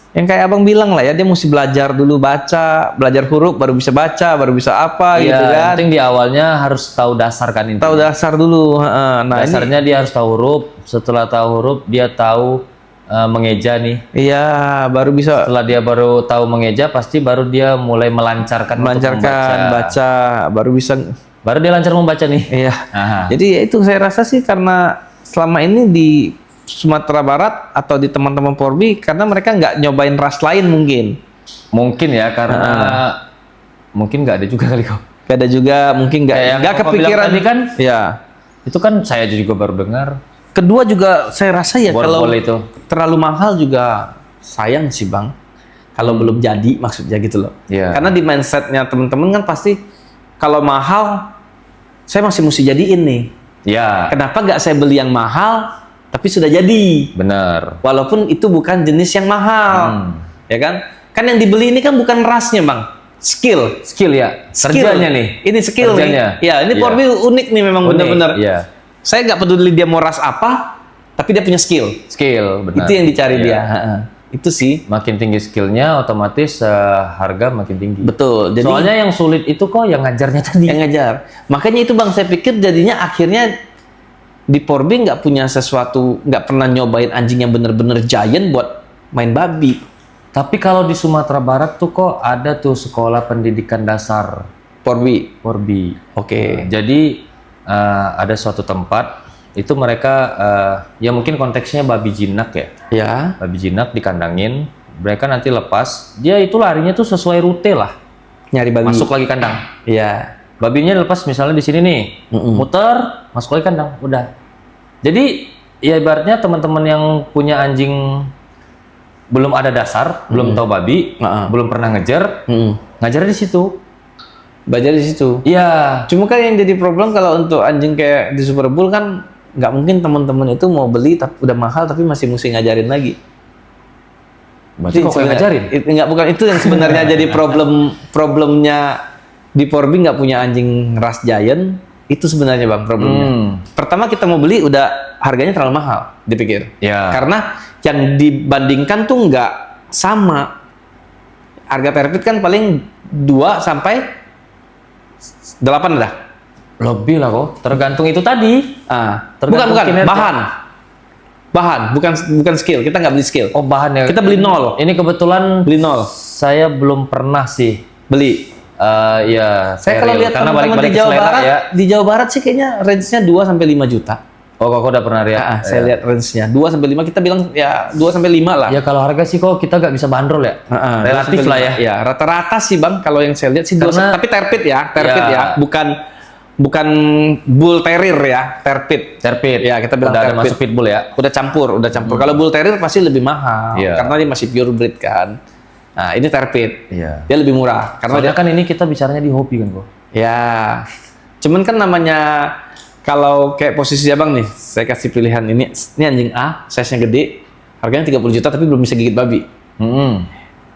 yang kayak Abang bilang lah ya, dia mesti belajar dulu baca, belajar huruf baru bisa baca, baru bisa apa Iya, gitu yang kan. penting di awalnya harus tahu dasar kan intinya. Tahu dasar dulu. Nah, ini Dasarnya dia harus tahu huruf. Setelah tahu huruf, dia tahu mengeja nih. iya, baru bisa Setelah dia baru tahu mengeja, pasti baru dia mulai melancarkan untuk melancarkan membaca. baca, baru bisa. Baru dia lancar membaca nih. Iya. Aha. Jadi ya itu saya rasa sih karena selama ini di Sumatera Barat atau di teman-teman Porbi karena mereka nggak nyobain ras lain mungkin. Mungkin ya karena mungkin nggak ada juga kali kok. Gak ada juga mungkin Kayak yang nggak Koko bilang kepikiran. tadi kan, Ya. itu kan saya juga baru dengar. Kedua juga saya rasa ya kalau Bol-bol itu. terlalu mahal juga sayang sih Bang. Kalau belum jadi maksudnya gitu loh. Iya. Karena di mindsetnya teman-teman kan pasti kalau mahal saya masih mesti jadiin nih. Ya, Kenapa nggak saya beli yang mahal tapi sudah jadi? benar. Walaupun itu bukan jenis yang mahal, ya kan? Kan yang dibeli ini kan bukan rasnya, Bang. Skill. Skill ya, Skill. kerjanya nih. Ini skill Kerjanya. nih. Ya, ini Iya. Porbi unik nih memang Unik, benar-benar. iya. Saya nggak peduli dia mau ras apa, tapi dia punya skill. Skill, benar. Itu yang dicari Iya. dia. Itu sih. Makin tinggi skillnya, otomatis harga makin tinggi. Betul. Jadi Soalnya yang sulit itu kok yang ngajarnya tadi. yang ngajar. Makanya itu Bang, saya pikir jadinya akhirnya di Porbi nggak punya sesuatu, nggak pernah nyobain anjing yang bener-bener giant buat main babi. Tapi kalau di Sumatera Barat tuh kok ada tuh sekolah pendidikan dasar Porbi. Porbi. Oke. Jadi ada suatu tempat itu mereka ya mungkin konteksnya babi jinak ya. Ya. Babi jinak dikandangin, mereka nanti lepas, dia itu larinya tuh sesuai rute lah. Nyari babi. Masuk lagi kandang. Iya. Babinya lepas misalnya di sini nih, muter, masuk lagi kandang, udah. Jadi ya ibaratnya teman-teman yang punya anjing belum ada dasar, belum tahu babi, belum pernah ngejar, ngajar di situ. Belajar di situ. Iya. Cuma kan yang jadi problem kalau untuk anjing kayak di Super Bowl kan nggak mungkin teman-teman itu mau beli tapi udah mahal tapi masih mesti ngajarin lagi. Berarti kok yang ngajarin? Nggak, bukan itu yang sebenarnya jadi problemnya di Porbi nggak punya anjing ras giant itu sebenarnya Bang problemnya. Pertama kita mau beli udah harganya terlalu mahal dipikir. Ya. Karena yang dibandingkan tuh nggak sama. Harga terpit kan paling 2 sampai 8 dah. Lebih lah kok. Tergantung itu tadi. Bukan Tergantung kinerja. bahan, bukan skill. Kita nggak beli skill. Oh bahan ya. Kita beli 0. Ini kebetulan Beli 0. saya belum pernah sih. Beli. Ya. Saya kalau steril. lihat karena teman-teman balik-balik di ke Jawa selera Barat, ya. di Jawa Barat sih kayaknya range-nya 2 sampai 5 juta. Oh kok udah pernah lihat? Saya lihat range-nya 2 sampai 5, kita bilang ya 2 sampai 5 lah. Ya kalau harga sih kok kita nggak bisa bandrol ya. Relatif 2 sampai lah ya. 5. Ya, rata-rata sih Bang kalau yang saya lihat sih Karena- tapi terpit ya, Ya. bukan bull terrier ya, terpit. Terpit. Ya, kita bilang udah ada terpit. masuk pitbull ya. Udah campur. Kalau bull terrier pasti lebih mahal Iya. karena dia masih pure breed kan. Nah, ini terpit. Iya. Dia lebih murah karena Soalnya kan ini kita bicaranya di hobi kan kok. ya. Cuman kan namanya kalau kayak posisi Abang nih, saya kasih pilihan ini anjing A, size-nya gede, harganya 30 juta tapi belum bisa gigit babi.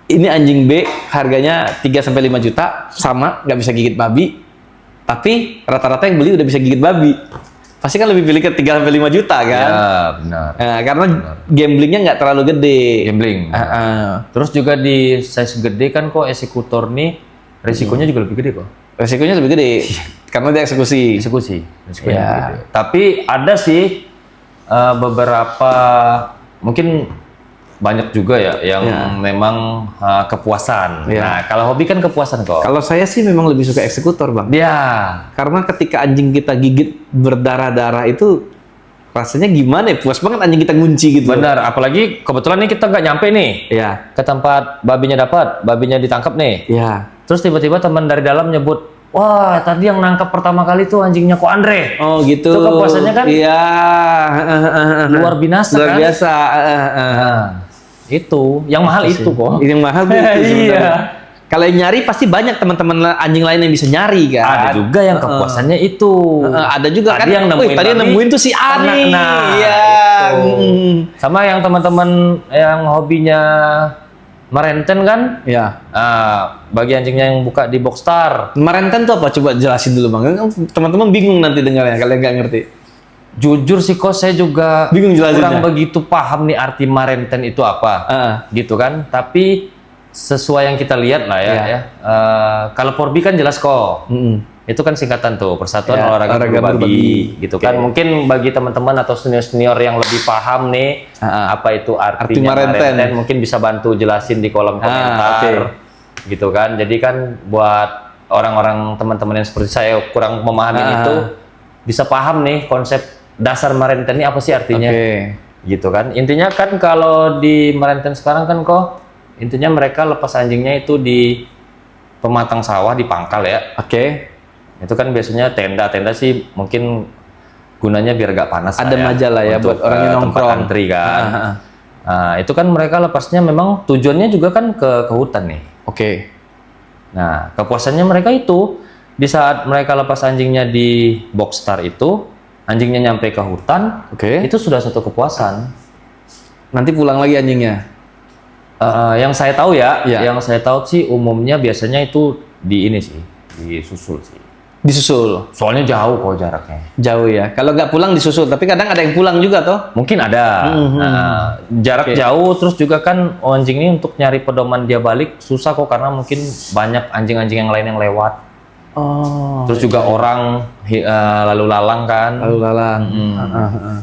Ini anjing B, harganya 3 sampai 5 juta, sama, nggak bisa gigit babi. Tapi rata-rata yang beli udah bisa gigit babi. pasti kan lebih pilih ke 3 sampai 5 juta kan. Ya, benar. Nah, karena gamblingnya nggak terlalu gede. Gambling. Heeh. Terus juga di size gede kan kok eksekutor nih resikonya juga lebih gede kok. Resikonya lebih gede karena dia eksekusi. Resikonya Ya. lebih gede. Tapi ada sih beberapa mungkin banyak juga ya yang memang kepuasan. Ya. Nah, kalau hobi kan kepuasan kok. Kalau saya sih memang lebih suka eksekutor, Bang. Ya, Karena ketika anjing kita gigit berdarah-darah itu rasanya gimana ya? Puas banget anjing kita ngunci gitu. benar. Apalagi kebetulan nih kita nggak nyampe nih Iya. ke tempat babinya dapat, babinya ditangkap nih. Iya. Terus tiba-tiba teman dari dalam nyebut, wah tadi yang nangkap pertama kali tuh anjingnya Ko Andre. Oh gitu. Itu kepuasannya kan Iya. luar binasa Luar kan? biasa. Nah, itu yang mahal itu kok. Ini yang mahal tuh itu sebenarnya. Iya. Kalau yang nyari pasti banyak teman-teman anjing lain yang bisa nyari kan. Ada juga yang kepuasannya itu. Ada juga Tadi kan. yang Wih, tadi yang babi, nemuin tuh si Ani. Nah, Iya. itu. Sama yang teman-teman yang hobinya merenten kan? Iya. Bagi anjingnya yang buka di Boxstar. Merenten tuh apa? Coba jelasin dulu Bang. Teman-teman bingung nanti dengarnya kalau nggak ngerti. Jujur sih kok saya juga Bingung jelasinnya. kurang begitu paham nih arti merenten itu apa. Gitu kan. Tapi sesuai yang kita lihat lah ya. Iya. ya. Kalau Porbi kan jelas kok. Itu kan singkatan tuh, Persatuan Ya, Olahraga Olahraga Berbagi, gitu Oke. kan. Mungkin bagi teman-teman atau senior-senior yang lebih paham nih apa itu artinya Merenten. mungkin bisa bantu jelasin di kolom komentar. Gitu kan. Jadi kan buat orang-orang teman-teman yang seperti saya kurang memahami itu bisa paham nih konsep dasar merenten ini apa sih artinya. Gitu kan. Intinya kan kalau di merenten sekarang kan kok intinya mereka lepas anjingnya itu di pematang sawah di pangkal ya. Itu kan biasanya tenda sih mungkin gunanya biar gak panas. Ada majalah ya untuk, buat orang yang tempat nongkrong. antri kan. Nah, itu kan mereka lepasnya memang tujuannya juga kan ke hutan nih. Nah, kepuasannya mereka itu di saat mereka lepas anjingnya di Boxstar itu, anjingnya nyampe ke hutan, itu sudah satu kepuasan. Nanti pulang lagi anjingnya. Yang saya tahu yang saya tahu sih umumnya biasanya itu di ini sih, disusul sih. Disusul. Soalnya jauh kok jaraknya. Jauh ya. Kalau nggak pulang disusul, tapi kadang ada yang pulang juga toh. Mungkin ada. Jarak jauh, terus juga kan anjing ini untuk nyari pedoman dia balik susah kok karena mungkin banyak anjing-anjing yang lain yang lewat. Terus juga orang lalu lalang kan. Lalu lalang.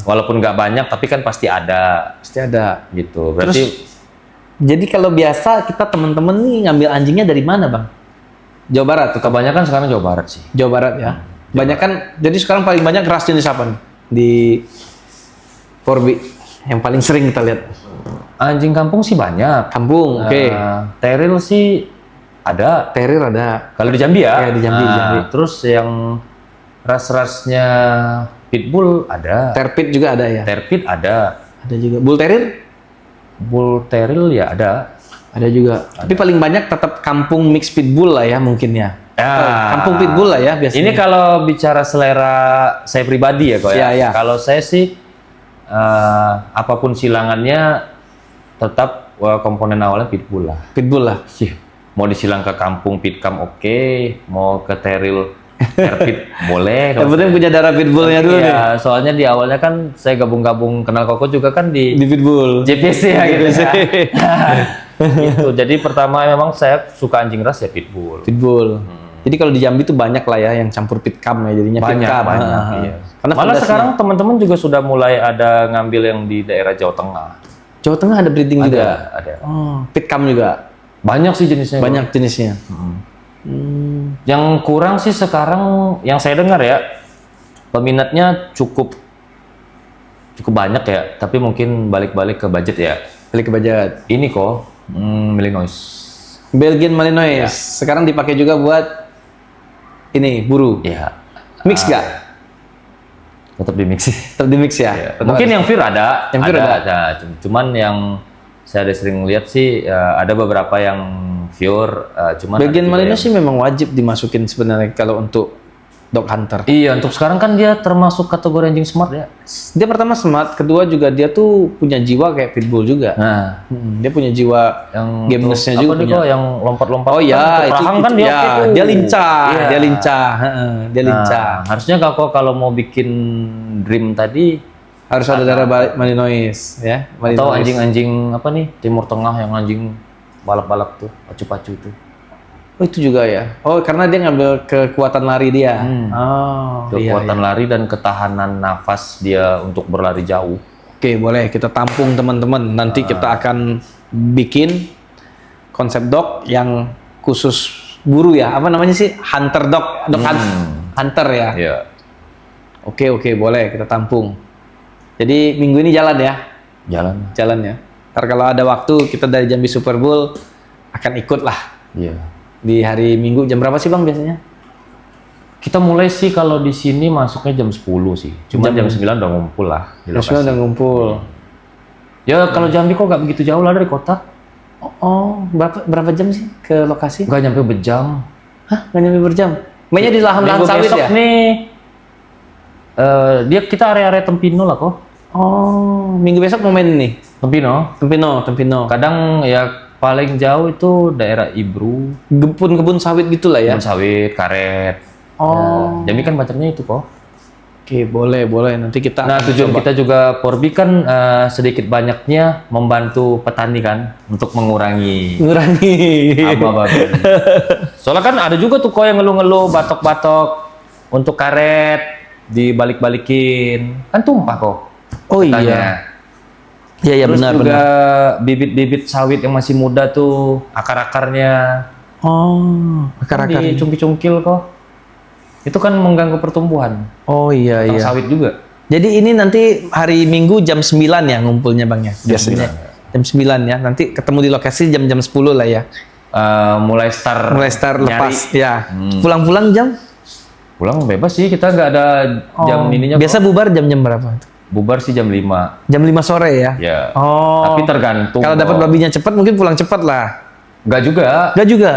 Walaupun nggak banyak, tapi kan pasti ada. Pasti ada. Gitu. Berarti. Jadi kalau biasa kita teman-teman nih ngambil anjingnya dari mana bang? Jawa Barat. Kebanyakan sekarang Jawa Barat sih. Jawa Barat ya. Banyak kan. Jadi sekarang paling banyak ras jenis apa nih di Porbi? Yang paling sering kita lihat. Anjing kampung sih banyak. Kampung, Terril sih ada. Terrier ada. Kalau di Jambi ya. Ya, di Jambi, di Jambi. Terus yang ras-rasnya Pitbull ada. Terpit juga ada ya. Terpit ada. Ada juga. Bull Terrier? Bull Terril ya ada. Ada juga. Tapi paling banyak tetap kampung mix pitbull lah ya mungkin ya. Ya. Kampung pitbull lah ya biasanya. Ini kalau bicara selera saya pribadi ya kok ya. Ya. Kalau saya sih apapun silangannya tetap komponen awalnya pitbull lah. Pitbull lah. Mau disilang ke kampung pitkam oke, mau ke Terril Terpit boleh. Yang penting punya darah pitbullnya dulu nih. Iya, soalnya di awalnya kan saya gabung-gabung kenal Koko juga kan di pitbull. JPC ya gitu. Gitu. Jadi pertama memang saya suka anjing ras ya pitbull. Pitbull. Jadi kalau di Jambi tuh banyak lah ya yang campur pitkam ya jadinya Banyak. Iya. Karena Malah fondasinya- sekarang teman-teman juga sudah mulai ada ngambil yang di daerah Jawa Tengah. Jawa Tengah ada breeding juga. Ada. Oh, pitkam juga. Banyak sih jenisnya. Banyak jenisnya. Yang kurang sih sekarang yang saya dengar ya peminatnya cukup banyak ya, tapi mungkin balik-balik ke budget ya. Balik ke budget. Ini kok Malinois. Belgian Malinois. Sekarang dipakai juga buat ini buru. Ya. Mix gak? Tetap di mix sih. Tetap di mix ya. Tetap Mungkin ada. yang Fir ada. Yang Fir ada. Cuman yang saya ada sering lihat sih ada beberapa yang pure. Cuman Belgian ada juga Malinois yang- sih memang wajib dimasukin sebenarnya kalau untuk dog hunter. Iya, untuk sekarang kan dia termasuk kategori anjing smart ya. Dia pertama smart, kedua juga dia tuh punya jiwa kayak pitbull juga. Nah, Dia punya jiwa yang gameness-nya apa juga nih punya. kok yang lompat-lompat Oh kan, ya, untuk rahang kan dia ya, oke tuh. dia lincah, Iya. dia lincah, heeh, dia lincah. Nah, harusnya kok kalau mau bikin dream tadi Harus ada darah Malinois, ya. atau Malinois. anjing-anjing apa nih Timur Tengah yang anjing balap-balap tuh, pacu-pacu tuh. Oh itu juga ya. Oh karena dia ngambil kekuatan lari dia. Oh Kekuatan lari dan ketahanan nafas dia untuk berlari jauh. Oke boleh kita tampung teman-teman. Nanti kita akan bikin konsep dog yang khusus buru ya. Apa namanya sih? Hunter dog, hunter ya. Iya. Oke boleh kita tampung. Jadi minggu ini jalan ya. Jalan. Ya. Ntar kalau ada waktu kita dari Jambi Super Bowl akan ikut lah. Iya. Di hari Minggu jam berapa sih Bang biasanya? Kita mulai sih kalau di sini masuknya jam 10 sih. Cuma jam 9 udah ngumpul lah di Jam 9 lokasi. udah ngumpul. Ya kalau Jambi kok nggak begitu jauh lah dari kota. Oh, berapa jam sih ke lokasi? Nggak nyampe berjam. Hah? Nggak nyampe berjam? Mainnya di lahan-lahan Minggu sawit besok ya? nih kita area Tempino lah kok. Oh, minggu besok mau main nih? Tempino. Tempino. Kadang ya paling jauh itu daerah Ibru, Kebun sawit gitu lah ya? kebun sawit, karet. Oh. Ya, Jambi kan banyaknya itu kok. Oke, boleh. Nanti kita Nah akan tujuan coba. kita juga Porbi kan sedikit banyaknya membantu petani kan untuk mengurangi ngurangi. hama babi. Soalnya kan ada juga tuh kok yang ngeluh-ngeluh batok-batok untuk karet dibalik-balikin kan tumpah kok. Oh iya. petanya. Iya Terus benar juga bibit-bibit sawit yang masih muda tuh akar-akarnya Oh, akar-akar. dicungkil-cungkil kok. Itu kan mengganggu pertumbuhan. Oh iya Tentang iya. sawit juga. Jadi ini nanti hari Minggu jam 9 ya ngumpulnya Bang ya biasanya. 9, Jam 9 ya. Nanti ketemu di lokasi jam 10 lah ya. Mulai start Mulai nyari. lepas ya. Pulang-pulang jam? Pulang bebas sih, kita nggak ada jam ininya. Biasa bubar jam-jam berapa? Bubar sih jam 5. Jam 5 sore ya? Ya. Oh. Tapi tergantung. Kalau dapat babinya cepat mungkin pulang cepat lah. Nggak juga. Enggak juga.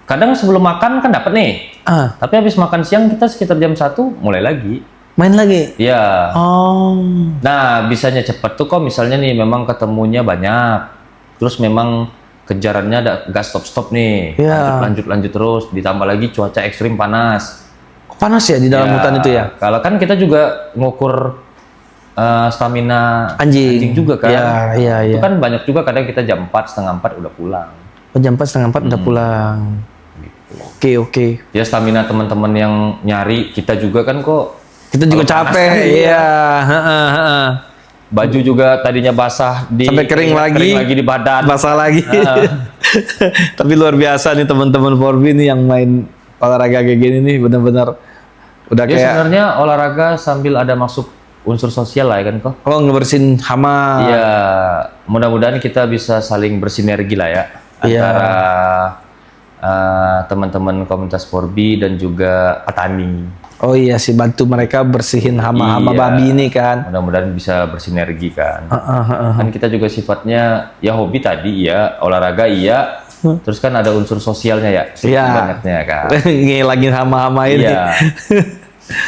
Kadang sebelum makan kan dapat nih. Ah, Tapi habis makan siang kita sekitar jam 1 mulai lagi. main lagi. Ya. Oh. Nah, bisanya cepet tuh kok misalnya nih memang ketemunya banyak. Terus memang kejarannya nggak stop-stop nih. Iya. Lanjut terus. Ditambah lagi cuaca ekstrim panas. Panas ya di dalam hutan itu ya? Kalau kan kita juga ngukur stamina Anjing. juga kan. Iya. Itu kan banyak juga kadang kita jam 4, setengah 4 udah pulang. Oh, jam 4, setengah 4 udah pulang. Oke. Ya stamina teman-teman yang nyari kita juga kan kok. Kita juga Kalau panas capek. kan, Iya. Heeh. Baju juga tadinya basah Sampai kering lagi. di badan. Basah lagi. Tapi luar biasa nih teman-teman Porbi nih yang main olahraga kayak gini nih benar-benar udah Ya kayak sebenarnya olahraga sambil ada masuk unsur sosial lah ya kan kok. ngebersihin hama. Iya, mudah-mudahan kita bisa saling bersinergi lah ya Iya. antara teman-teman komunitas Porbi dan juga petani. Oh iya sih, bantu mereka bersihin hama-hama Iya. babi ini kan. Mudah-mudahan bisa bersinergi kan. Heeh. Kan kita juga sifatnya ya hobi tadi ya, olahraga iya. Terus kan ada unsur sosialnya ya, Iya. banyaknya kan. Ngilangin hama-hama ini. Iya.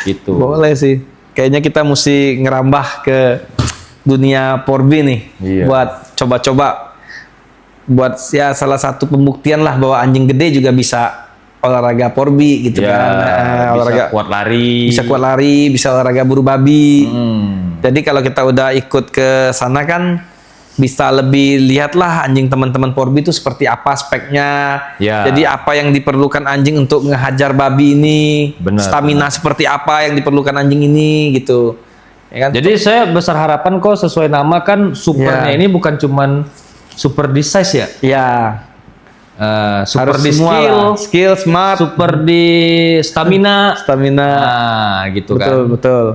Gitu. Boleh sih. Kayaknya kita mesti ngerambah ke dunia Porbi nih. Iya. Buat coba-coba. Buat ya salah satu pembuktian lah bahwa anjing gede juga bisa olahraga Porbi gitu Ya, kan. bisa Olahraga kuat lari. bisa kuat lari, bisa olahraga buru babi. Hmm. Jadi kalau kita udah ikut ke sana kan bisa lebih lihatlah anjing teman-teman Porbi itu seperti apa speknya. Ya. Jadi apa yang diperlukan anjing untuk ngehajar babi ini, Benar, stamina seperti apa yang diperlukan anjing ini gitu. Ya kan? Jadi saya besar harapan kok sesuai nama kan supernya Ya. ini bukan cuman super di size ya. Ya, Super harus di semua skill, lah. Skill, smart, super di stamina. stamina. Nah, gitu Betul, kan. betul.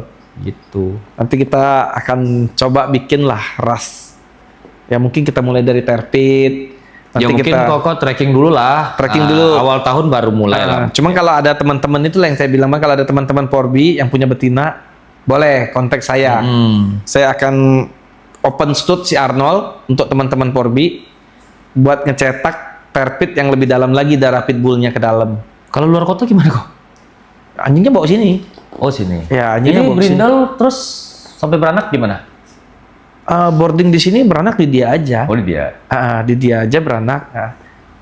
Gitu. Nanti kita akan coba bikin lah ras. Ya mungkin kita mulai dari terpit. Nanti Ya mungkin kita kok tracking dulu lah. Tracking dulu. Awal tahun baru mulai lah. Cuman kalau ada teman-teman itu lah yang saya bilang, Bang, kalau ada teman-teman Porbi yang punya betina, boleh kontak saya. Saya akan open stud si Arnold untuk teman-teman Porbi buat ngecetak terpit yang lebih dalam lagi darah pitbullnya ke dalam. Kalau luar kota gimana kok? Anjingnya bawa sini. Oh sini. Ya, Ini anjingnya bawa sini. brindal terus sampai beranak di mana? Boarding di sini beranak di dia aja. Oh di dia. Di dia aja beranak. Nah,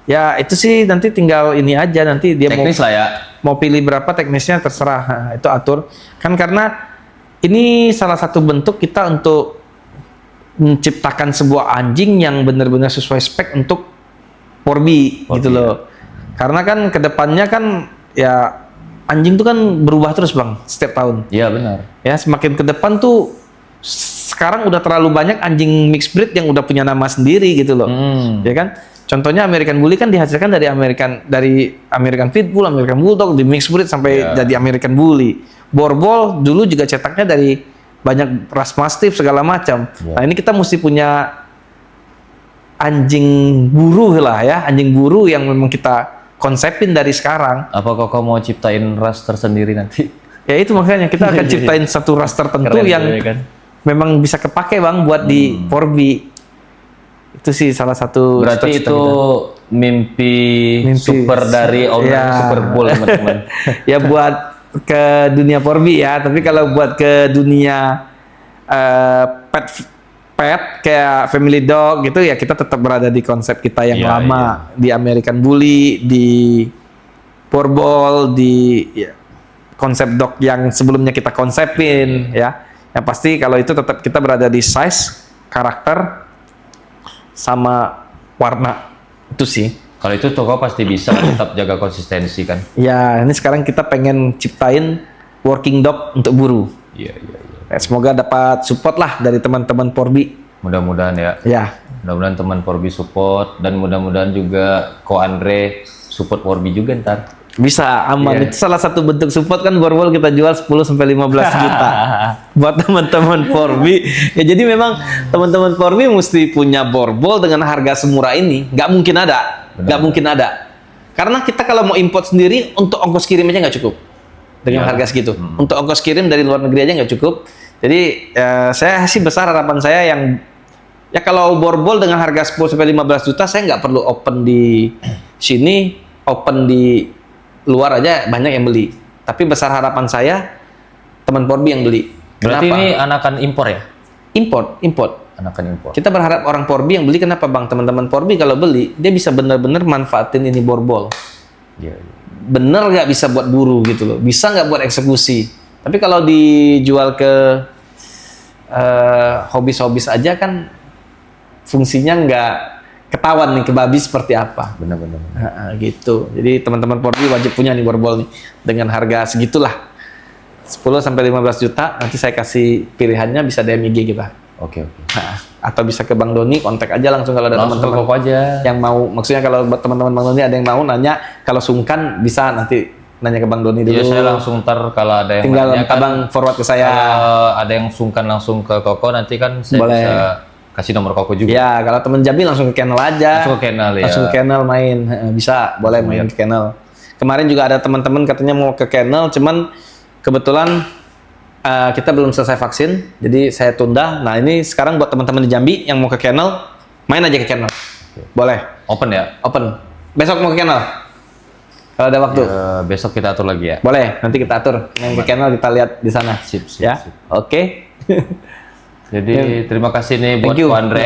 ya itu sih nanti tinggal ini aja, nanti dia Teknis lah ya. mau pilih berapa teknisnya terserah. Nah, itu atur. Kan karena ini salah satu bentuk kita untuk menciptakan sebuah anjing yang benar-benar sesuai spek untuk Porbi gitu loh. Karena kan kedepannya kan ya anjing tuh kan berubah terus Bang setiap tahun. Iya benar. Ya semakin ke depan tuh sekarang udah terlalu banyak anjing mixed breed yang udah punya nama sendiri gitu loh. Ya kan? Contohnya American Bully kan dihasilkan dari American Pitbull, American Bulldog, di mixed breed sampai jadi American Bully. Borbol dulu juga cetaknya dari banyak ras Mastiff segala macam. Nah, ini kita mesti punya anjing buru lah ya, anjing buru yang memang kita konsepin dari sekarang. Apa kau mau ciptain ras tersendiri nanti? Ya itu makanya kita akan ciptain satu ras tertentu Keren yang juga, kan? memang bisa kepake Bang buat di Porbi. Itu sih salah satu. Berarti itu mimpi super dari owner Super Bowl teman-teman. Ya buat ke dunia Porbi ya, tapi kalau buat ke dunia pet kayak family dog gitu ya kita tetap berada di konsep kita yang lama di American Bully, di Borbol, di konsep dog yang sebelumnya kita konsepin ya. Yang pasti kalau itu tetap kita berada di size, karakter, sama warna itu sih. Kalau itu toko pasti bisa tetap jaga konsistensi kan? Ya ini sekarang kita pengen ciptain working dog untuk buru. Iya. Semoga dapat support lah dari teman-teman Porbi. Mudah-mudahan ya. Ya. Mudah-mudahan teman Porbi support dan mudah-mudahan juga Ko Andre support Porbi juga ntar. Bisa aman. Itu salah satu bentuk support kan Borbol kita jual 10 sampai 15 juta buat teman-teman Porbi. Ya jadi memang teman-teman Porbi mesti punya Borbol dengan harga semurah ini. Nggak mungkin ada. Nggak mungkin ada. Karena kita kalau mau import sendiri untuk ongkos kirim aja nggak cukup dengan harga segitu. Untuk ongkos kirim dari luar negeri aja nggak cukup. Jadi saya sih besar harapan saya yang ya kalau Borbol dengan harga 10 sampai 15 juta saya nggak perlu open di sini, open di luar aja banyak yang beli. Tapi besar harapan saya teman Porbi yang beli. Berarti Kenapa? ini anakan impor ya? Import. Anakan impor. Kita berharap orang Porbi yang beli. Kenapa Bang? Teman-teman Porbi kalau beli dia bisa benar-benar manfaatin ini Borbol. Iya. Bener nggak bisa buat buru gitu loh, bisa nggak buat eksekusi. Tapi kalau dijual ke hobis-hobis aja kan fungsinya nggak ketahuan nih ke babi seperti apa. Benar-benar. Gitu. Jadi teman-teman Porbi wajib punya nih Borbol nih dengan harga segitulah 10 sampai 15 juta. Nanti saya kasih pilihannya bisa DM IG kita. Oke. Atau bisa ke Bang Doni, kontak aja langsung kalau ada Langsung teman-teman kok aja. yang mau. Maksudnya kalau buat teman-teman Bang Doni ada yang mau nanya, kalau sungkan bisa nanti nanya ke Bang Doni dulu. Iya, saya langsung ntar kalau ada yang tinggal nanya kan, Abang forward ke saya. kalau ada yang sungkan langsung ke Koko nanti kan saya Boleh. bisa kasih nomor Koko juga. Ya, kalau temen Jambi langsung ke channel aja. Langsung ke channel ya. Langsung ke channel main. Bisa, boleh main ke channel. Kemarin juga ada teman-teman katanya mau ke channel, cuman kebetulan kita belum selesai vaksin, jadi saya tunda. Nah ini sekarang buat teman-teman di Jambi yang mau ke channel, main aja ke channel. Boleh. Open ya? Open. Besok mau ke channel? Kalau ada waktu. Besok kita atur lagi ya. Boleh, nanti kita atur. Yang ke channel kita lihat di sana. Sip. Ya, oke. Jadi terima kasih nih buat Thank you. Ko Andre.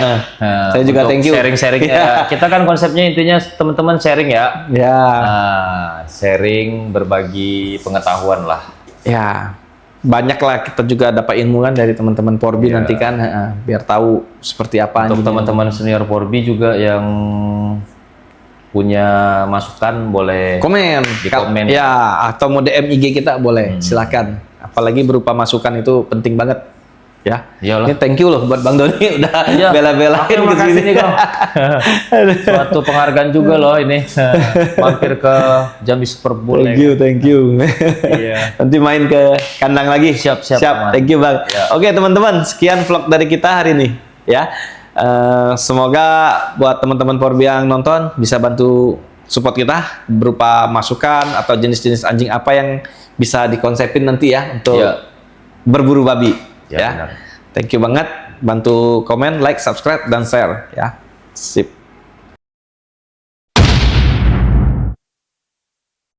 Saya juga untuk thank you. Sharing-sharing ya. Kita kan konsepnya intinya teman-teman sharing ya. Ya. Sharing berbagi pengetahuan lah. Ya. Banyak lah kita juga dapat ilmu kan dari teman-teman Porbi nanti kan, biar tahu seperti apa. Untuk teman-teman senior Porbi juga yang punya masukan boleh komen di komen. Ya, atau mau DM IG kita boleh, silakan. Apalagi berupa masukan itu penting banget. Ya, Iyalah. ini thank you loh buat Bang Doni udah bela-belain Terima ke kasih sini. nih kau. Suatu penghargaan juga loh ini. Mampir ke Jambi Super Bowl. Thank you. Iya. Nanti main ke kandang lagi. Siap, aman. Thank you Bang. Ya. Oke teman-teman, sekian vlog dari kita hari ini. Ya, semoga buat teman-teman Porbi yang nonton bisa bantu support kita berupa masukan atau jenis-jenis anjing apa yang bisa dikonsepin nanti ya untuk berburu babi. Ya, benar. Thank you banget. Bantu komen, like, subscribe, dan share. Ya, sip.